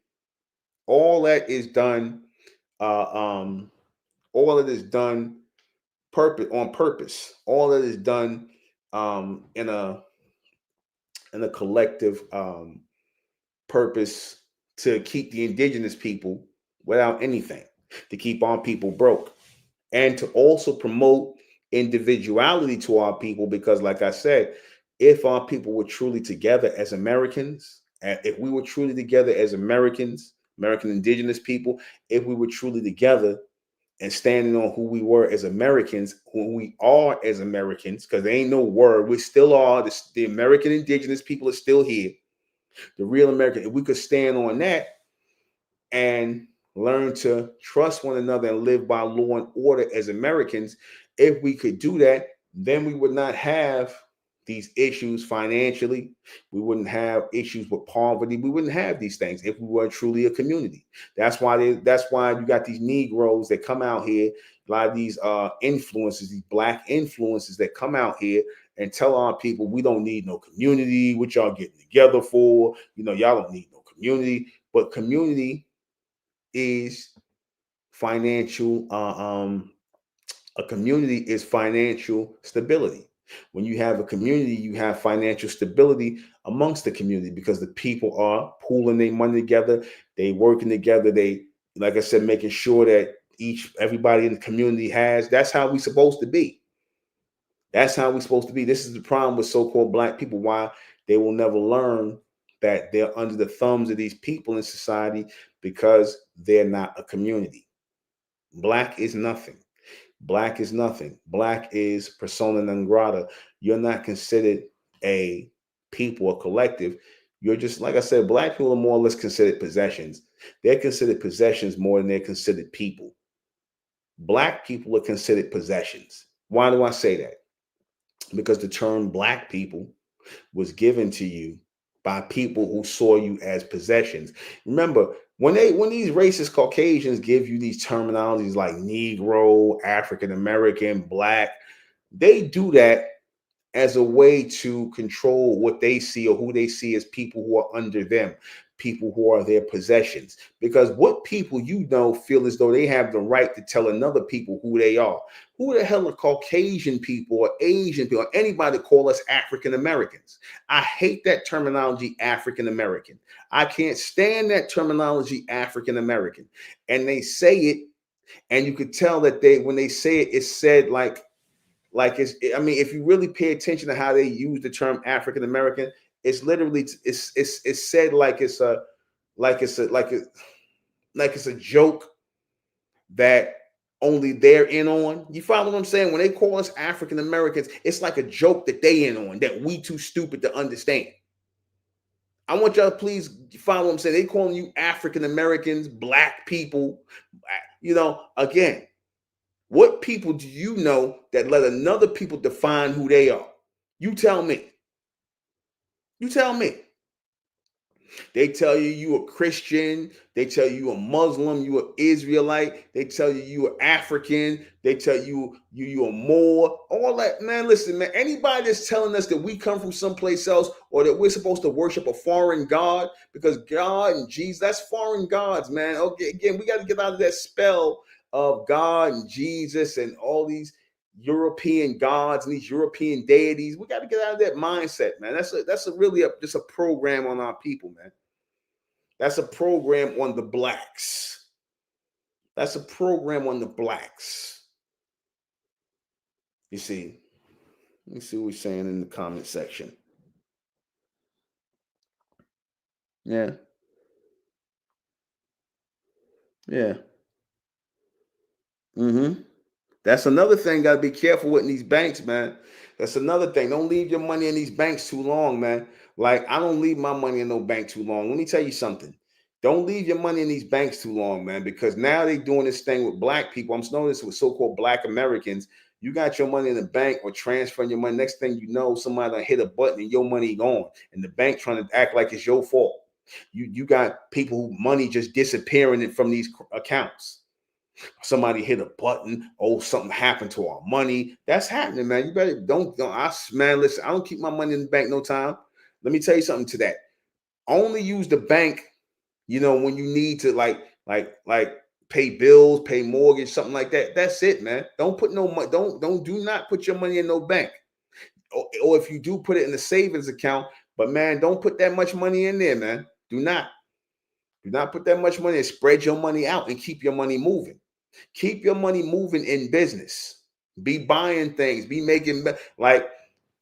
all that is done. All of it is done on purpose. All that is done in a collective purpose to keep the indigenous people without anything, to keep our people broke, and to also promote individuality to our people. Because, like I said, if our people were truly together as Americans, if we were truly together as Americans, American indigenous people, if we were truly together and standing on who we were as Americans, who we are as Americans, because there ain't no word, we still are, the American indigenous people are still here, the real American. If we could stand on that and learn to trust one another and live by law and order as Americans, if we could do that, then we would not have these issues financially. We wouldn't have issues with poverty. We wouldn't have these things if we were truly a community. That's why you got these Negroes that come out here, a lot of these influences, these black influences that come out here and tell our people, we don't need no community. What y'all getting together for? You know, y'all don't need no community. But community is financial. A community is financial stability. When you have a community, you have financial stability amongst the community because the people are pooling their money together. They working together. They, like I said, making sure that everybody in the community has. That's how we supposed to be. That's how we're supposed to be. This is the problem with so-called black people, why they will never learn that they're under the thumbs of these people in society, because they're not a community. Black is nothing. Black is nothing. Black is persona non grata. You're not considered a people, a collective. You're just, like I said, black people are more or less considered possessions. They're considered possessions more than they're considered people. Black people are considered possessions. Why do I say that? Because the term black people was given to you by people who saw you as possessions. Remember, when these racist Caucasians give you these terminologies like Negro, African American, black, they do that as a way to control what they see or who they see as people who are under them. people who are their possessions. Because what people feel as though they have the right to tell another people who they are. Who the hell are Caucasian people or Asian people or anybody call us African Americans? I hate that terminology, African American. I can't stand that terminology, African American. And they say it, and you could tell that when they say it, it's said like it's, I mean, if you really pay attention to how they use the term African American, it's literally it's said like it's a joke that only they're in on. You follow what I'm saying? When they call us African Americans, it's like a joke that they in on, that we too stupid to understand. I want y'all to please follow what I'm saying. They calling you African Americans, black people. Again, what people do you know that let another people define who they are? You tell me. You tell me. They tell you a Christian. They tell you a Muslim. You an Israelite. They tell you are African. They tell you a Moor. All that, man. Listen, man. Anybody that's telling us that we come from someplace else or that we're supposed to worship a foreign god, because God and Jesus, that's foreign gods, man. Okay, again, we got to get out of that spell of God and Jesus and all these European gods and these European deities. We got to get out of that mindset, man. That's just a program on our people, man. That's a program on the blacks. That's a program on the blacks. You see, let me see what we're saying in the comment section. Yeah. That's another thing. Got to be careful with in these banks, man. That's another thing. Don't leave your money in these banks too long, man. Like, I don't leave my money in no bank too long. Let me tell you something. Don't leave your money in these banks too long, man, because now they're doing this thing with black people. I'm noticing this with so-called black Americans. You got your money in the bank or transferring your money. Next thing you know, somebody done hit a button and your money gone. And the bank trying to act like it's your fault. You got people who money just disappearing from these accounts. Somebody hit a button. Oh, something happened to our money. That's happening, man. You better don't. Man, listen, I don't keep my money in the bank no time. Let me tell you something to that. Only use the bank, when you need to like pay bills, pay mortgage, something like that. That's it, man. Don't put no money. Do not put your money in no bank. Or if you do, put it in the savings account. But man, don't put that much money in there, man. Do not put that much money and spread your money out and keep your money moving. Keep your money moving in business. Be buying things. Be making like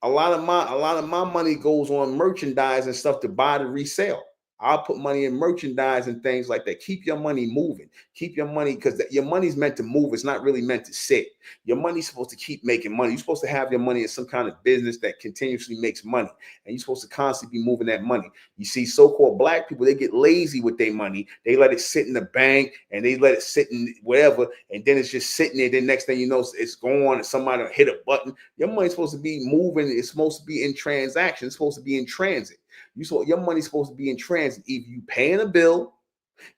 a lot of my money goes on merchandise and stuff to buy to resell. I'll put money in merchandise and things like that. Keep your money moving. Keep your money, because your money's meant to move. It's not really meant to sit. Your money's supposed to keep making money. You're supposed to have your money in some kind of business that continuously makes money. And you're supposed to constantly be moving that money. You see, so-called black people, they get lazy with their money. They let it sit in the bank and they let it sit in wherever. And then it's just sitting there. Then next thing you know, it's gone and somebody hit a button. Your money's supposed to be moving. It's supposed to be in transaction. It's supposed to be in transit. Your money's supposed to be in transit. Either you paying a bill,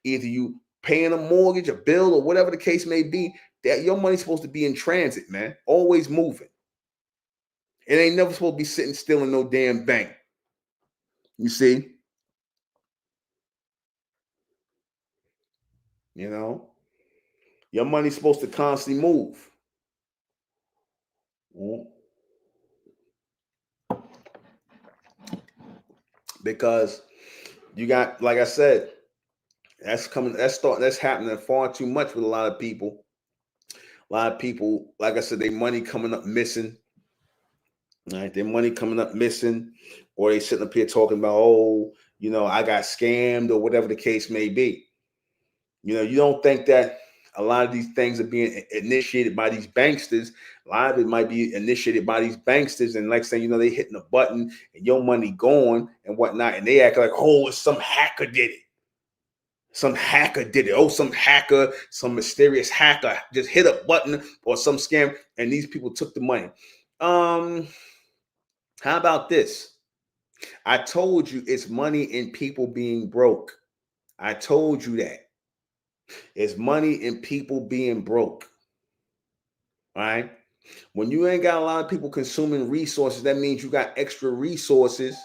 either you paying a mortgage, a bill, or whatever the case may be, that your money's supposed to be in transit, man. Always moving. It ain't never supposed to be sitting still in no damn bank. You see? Your money's supposed to constantly move. Because you got, like I said, that's happening far too much with a lot of people. A lot of people, like I said, their money coming up missing. Right? Their money coming up missing, or they sitting up here talking about, I got scammed, or whatever the case may be. You don't think that a lot of these things are being initiated by these banksters. A lot of it might be initiated by these banksters, and like saying, they hitting a button and your money gone and whatnot, and they act like, it's some hacker did it. Some hacker did it. Some hacker, some mysterious hacker just hit a button or some scam, and these people took the money. How about this? I told you it's money in people being broke. I told you that. It's money in people being broke. All right? When you ain't got a lot of people consuming resources, that means you got extra resources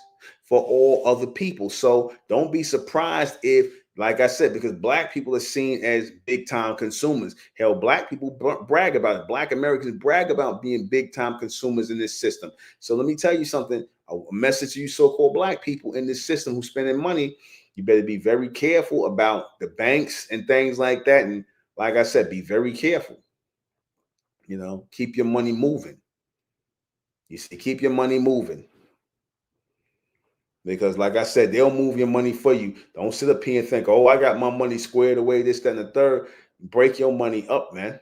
for all other people. So don't be surprised if, like I said, because black people are seen as big time consumers. Hell, black people brag about it. Black Americans brag about being big time consumers in this system. So let me tell you something, a message to you so-called black people in this system who spending money. You better be very careful about the banks and things like that. And like I said, be very careful. You know, keep your money moving. You see, keep your money moving. Because like I said, they'll move your money for you. Don't sit up here and think, oh, I got my money squared away, this, that, and the third. Break your money up, man.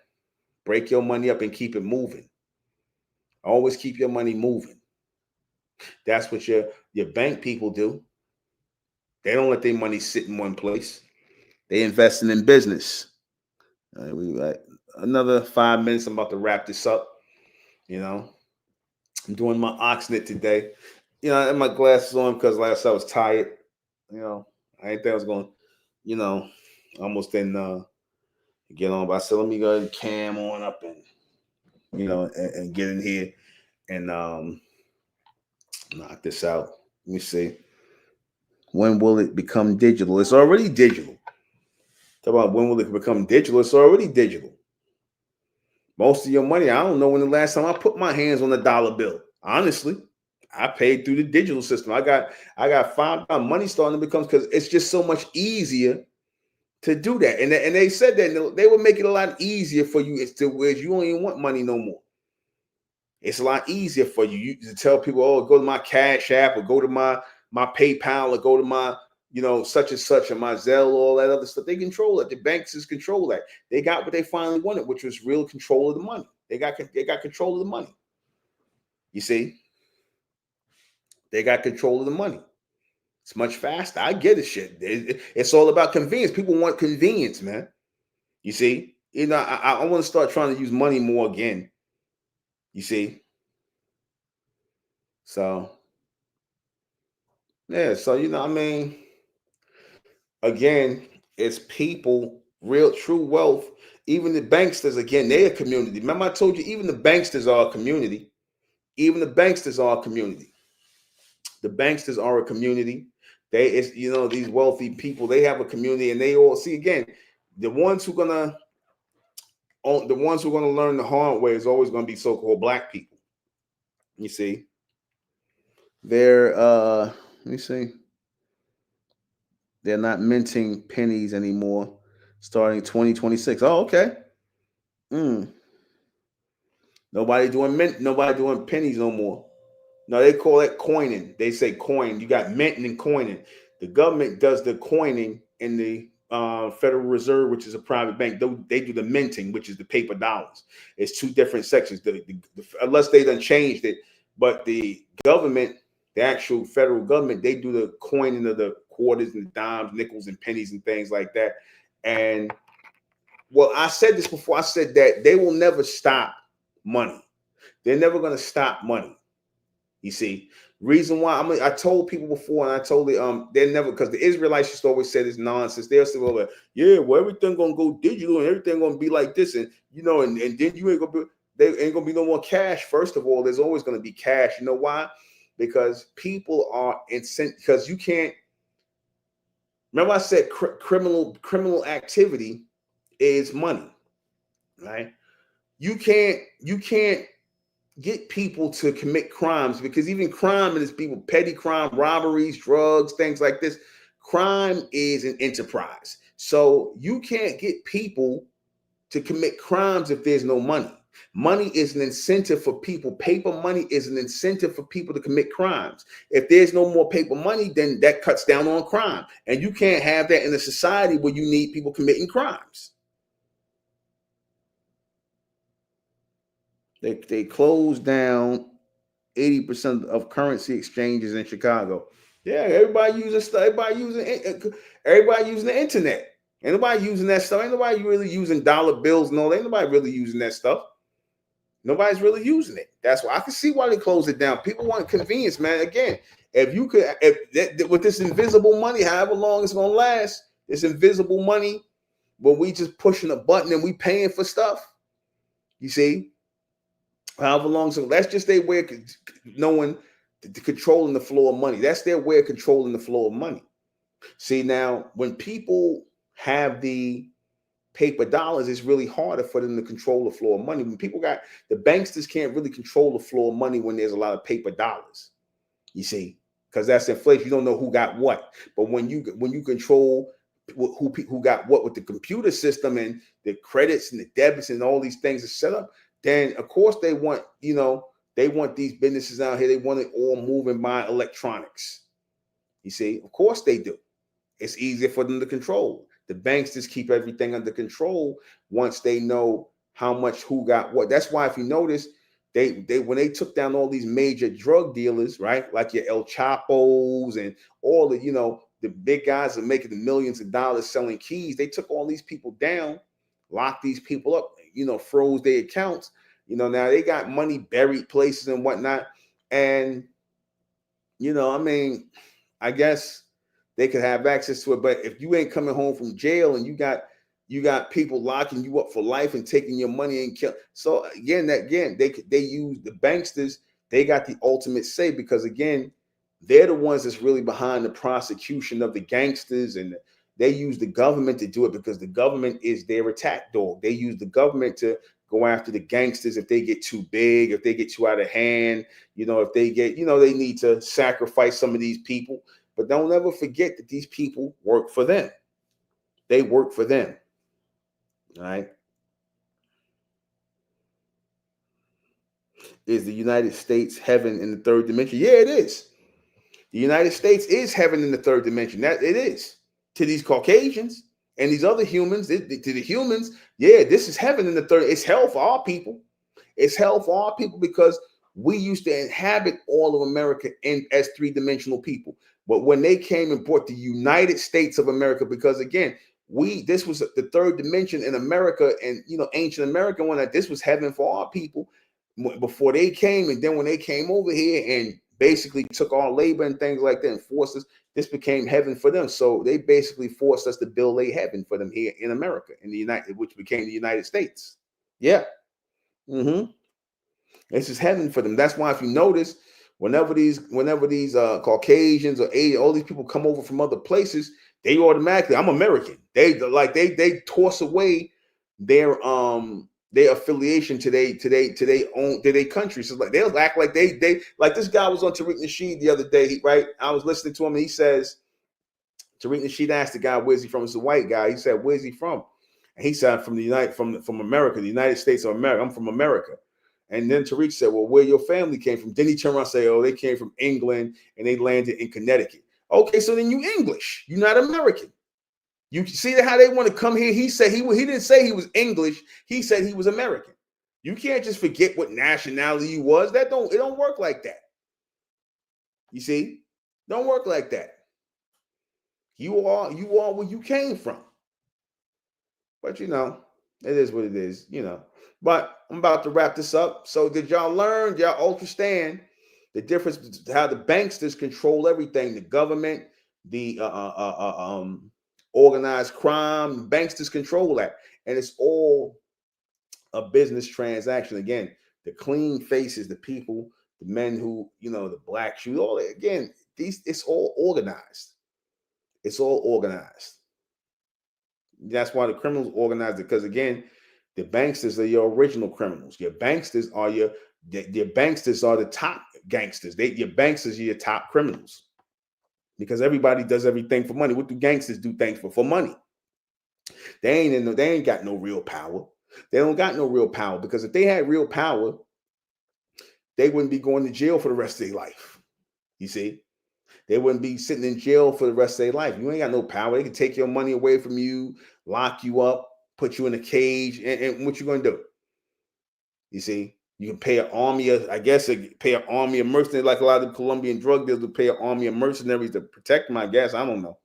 Break your money up and keep it moving. Always keep your money moving. That's what your bank people do. They don't let their money sit in one place. They investing in business. All right, we got another 5 minutes. I'm about to wrap this up. You know, I'm doing my Oxnit today. You know, I had my glasses on because last I was tired. You know, I didn't think I was going, you know, almost didn't get on. But I said, let me go ahead and cam on up and, you know, and get in here and knock this out. Let me see. When will it become digital? It's already digital. Talk about when will it become digital? It's already digital. Most of your money, I don't know when the last time I put my hands on a dollar bill. Honestly, I paid through the digital system. I got $5 money starting to become, because it's just so much easier to do that. And they said that they would make it a lot easier for you where you don't even want money no more. It's a lot easier for you to tell people, oh, go to my Cash App or go to my PayPal or go to my, you know, such and such and my Zelle, all that other stuff. They control it. The banks control that. They got what they finally wanted, which was real control of the money. They got control of the money. You see? They got control of the money. It's much faster. I get it, shit. It's all about convenience. People want convenience, man. You see? You know, I want to start trying to use money more again. You see? So, yeah. So, you know, I mean, again, it's people, real, true wealth. Even the banksters, again, they're a community. Remember I told you, even the banksters are a community. Even the banksters are a community. The banksters are a community. It's, you know, these wealthy people, they have a community, and they all see, again, the ones who are gonna learn the hard way is always gonna be so-called black people. You see, they're let me see, they're not minting pennies anymore, starting 2026. Oh, okay. Nobody doing pennies no more. No, they call it coining. They say coin. You got minting and coining. The government does the coining in the Federal Reserve, which is a private bank. They do the minting, which is the paper dollars. It's two different sections. Unless they done changed it, but the government, the actual federal government, they do the coining of the quarters and dimes, nickels and pennies and things like that. And well, I said this before. I said that they will never stop money. They're never going to stop money. You see, reason why I told people before, and I told they're never, because the Israelites used to always say this nonsense. They'll say, well, yeah, well, everything gonna go digital and everything gonna be like this, and you know, and then you ain't gonna be, there ain't gonna be no more cash. First of all, there's always gonna be cash. You know why? Because people are because you can't. Remember, I said criminal activity is money, right? You can't get people to commit crimes, because even crime is people, petty crime, robberies, drugs, things like this. Crime is an enterprise. So you can't get people to commit crimes if there's no money. Money is an incentive for people. Paper money is an incentive for people to commit crimes. If there's no more paper money, then that cuts down on crime. And you can't have that in a society where you need people committing crimes. They closed down 80% of currency exchanges in Chicago. Yeah, everybody using stuff. Everybody using the internet. Ain't nobody using that stuff. Ain't nobody really using dollar bills. No, ain't nobody really using that stuff. Nobody's really using it. That's why I can see why they closed it down. People want convenience, man. Again, with this invisible money, however long it's gonna last, this invisible money, when we just pushing a button and we paying for stuff. You see, however long, so that's just their way of knowing the controlling the flow of money. That's their way of controlling the flow of money. See, now when people have the paper dollars, it's really harder for them to control the flow of money. When people got the banksters can't really control the flow of money when there's a lot of paper dollars. You see, because that's inflation. You don't know who got what. But when you control who got what with the computer system and the credits and the debits and all these things are set up, then of course they want, they want these businesses out here. They want it all moving by electronics. You see, of course they do. It's easier for them to control. The banks just keep everything under control once they know how much who got what. That's why if you notice, they when they took down all these major drug dealers, right, like your El Chapos and all the the big guys are making the millions of dollars selling keys. They took all these people down, locked these people up, froze their accounts. Now they got money buried places and whatnot. And I guess they could have access to it. But if you ain't coming home from jail and you got people locking you up for life and taking your money and kill. So again, they use the banksters. They got the ultimate say because again, they're the ones that's really behind the prosecution of the gangsters, and they use the government to do it because the government is their attack dog. They use the government to go after the gangsters if they get too big, if they get too out of hand, if they get, they need to sacrifice some of these people. But don't ever forget that these people work for them. They work for them. All right. Is the United States heaven in the third dimension? Yeah, it is. The United States is heaven in the third dimension. That it is to these Caucasians and these other humans. To the humans, yeah, this is heaven in the third. It's hell for our people. It's hell for our people because we used to inhabit all of America as three-dimensional people. But when they came and brought the United States of America, because again, this was the third dimension in America, and ancient America, when this was heaven for our people before they came, and then when they came over here and basically took our labor and things like that and forced us, this became heaven for them. So they basically forced us to build a heaven for them here in America, which became the United States. Yeah. This is heaven for them. That's why if you notice, whenever these Caucasians or Asian, all these people come over from other places, they automatically, I'm American. They toss away their affiliation to their country. So like they'll act like they like this guy was on Tariq Nasheed the other day, right? I was listening to him and he says, Tariq Nasheed asked the guy, where's he from? It's a white guy. He said, where's he from? And he said, from America, the United States of America. I'm from America. And then Tariq said, well, where your family came from? Then he turned around and said, oh, they came from England and they landed in Connecticut. Okay, so then you English. You're not American. You see how they want to come here? He said he didn't say he was English. He said he was American. You can't just forget what nationality you was. It don't work like that. You see? Don't work like that. You are where you came from. But it is what it is, But I'm about to wrap this up. So did y'all learn? Y'all understand the difference between how the banksters control everything? The government, the organized crime, banksters control that. And it's all a business transaction. Again, the clean faces, the people, the men who, the black shoes, all that. Again, it's all organized. It's all organized. That's why the criminals organize it, because again, the banksters are your original criminals. Your banksters are your banksters are the top gangsters. Your banksters are your top criminals, because everybody does everything for money. What do gangsters do things for? For money. They ain't got no real power. They don't got no real power, because if they had real power, they wouldn't be going to jail for the rest of their life. You see? They wouldn't be sitting in jail for the rest of their life. You ain't got no power. They can take your money away from you, lock you up, put you in a cage, and what you going to do? You see, you can pay an army of mercenaries, like a lot of the Colombian drug dealers would pay an army of mercenaries to protect them, I guess. I don't know.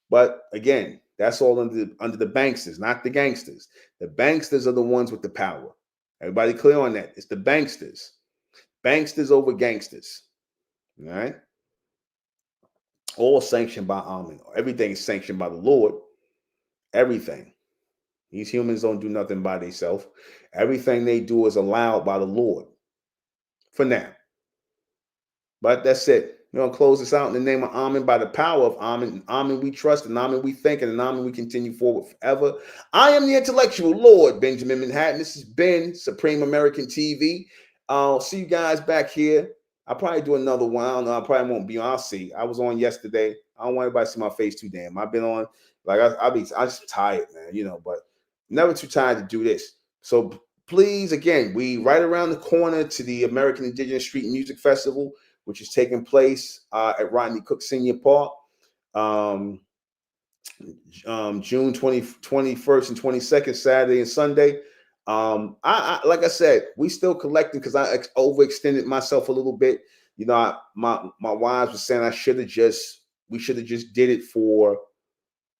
But again, that's all under the banksters, not the gangsters. The banksters are the ones with the power. Everybody clear on that? It's the banksters. Banksters over gangsters. All right? All sanctioned by everything is sanctioned by the Lord. Everything. These humans don't do nothing by themselves. Everything they do is allowed by the Lord. For now. But that's it. We're going to close this out in the name of Amen, by the power of Amen. Amen we trust, and Amen we think, and Amen we continue forward forever. I am the intellectual Lord Benjamin Manhattan. This has been Supreme American TV. I'll see you guys back here. I'll probably do another one. I don't know. I probably won't be on. I'll see. I was on yesterday. I don't want everybody to see my face too damn. I've been on, like, I'm just tired, man, you know, but never too tired to do this. So please, again, we right around the corner to the American Indigenous Street Music Festival, which is taking place at Rodney Cook Senior Park, June 21st and 22nd, Saturday and Sunday. I like I said, we still collecting because I overextended myself a little bit. You know, my wives were saying we should have just did it for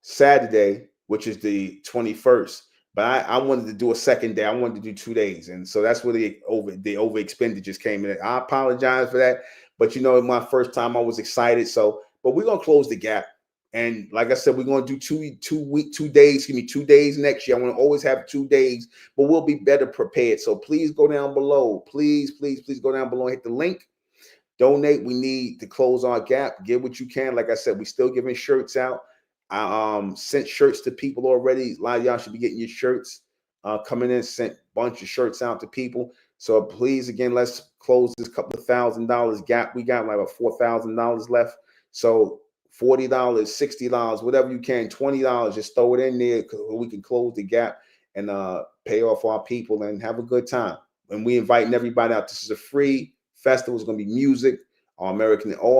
Saturday, which is the 21st. But I wanted to do a second day. I wanted to do 2 days. And so that's where the overexpended just came in. I apologize for that. But, you know, my first time I was excited. So, but we're going to close the gap. And like I said, we're going to do 2 days. Give me 2 days next year. I want to always have 2 days, but we'll be better prepared. So please go down below. Please go down below and hit the link. Donate. We need to close our gap. Give what you can. Like I said, we're still giving shirts out. I sent shirts to people already. A lot of y'all should be getting your shirts coming in. Sent a bunch of shirts out to people. So please, again, let's close this couple of $1,000 gap. We got like about $4,000 left. So $40, $60, whatever you can, $20, just throw it in there so we can close the gap and pay off our people and have a good time. And we inviting everybody out. This is a free festival. It's going to be music, all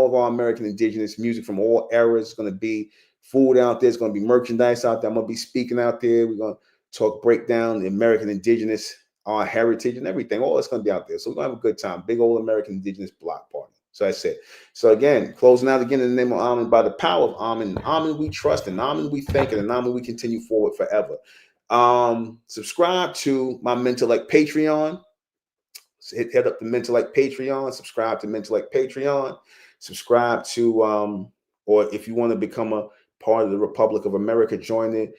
of our American Indigenous music from all eras. It's going to be food out there. It's going to be merchandise out there. I'm going to be speaking out there. We're going to break down the American Indigenous, our heritage and everything. All it's going to be out there. So we're going to have a good time. Big old American Indigenous block party. So that's it. So again, closing out again in the name of Amen, by the power of Amen. Amen we trust, and Amen we thank, and Amen we continue forward forever. Subscribe to my Mentellect Patreon. Head up to Mentellect Patreon. Subscribe to Mentellect Patreon. Subscribe to, or if you want to become a part of the Republic of America, join the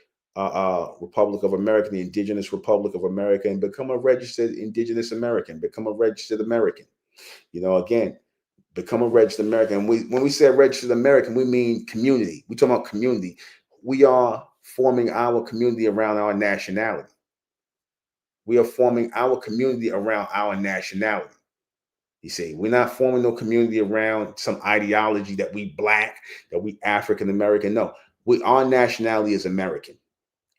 Republic of America, the Indigenous Republic of America, and become a registered Indigenous American. Become a registered American. You know, again, become a registered American. And when we say registered American, we mean community. We talk about community. We are forming our community around our nationality. We are forming our community around our nationality. You see, we're not forming no community around some ideology that we Black, that we African American. No, our nationality is American,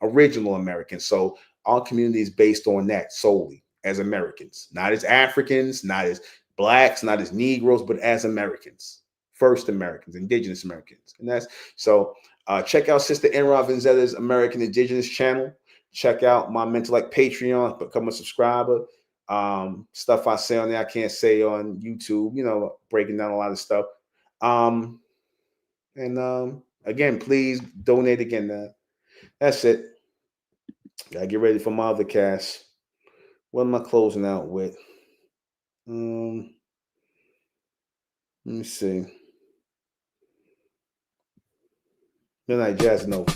original American. So our community is based on that solely as Americans, not as Africans, not as Blacks, not as Negroes, but as Americans, first Americans, Indigenous Americans. And that's so check out Sister Enra Vanzetta's American Indigenous channel. Check out my Mentellect Patreon, become a subscriber. Stuff I say on there I can't say on YouTube, you know, breaking down a lot of stuff. Again, please donate again. That's it. Gotta get ready for my other cast. What am I closing out with? Let me see. Good night, Jazz Nova.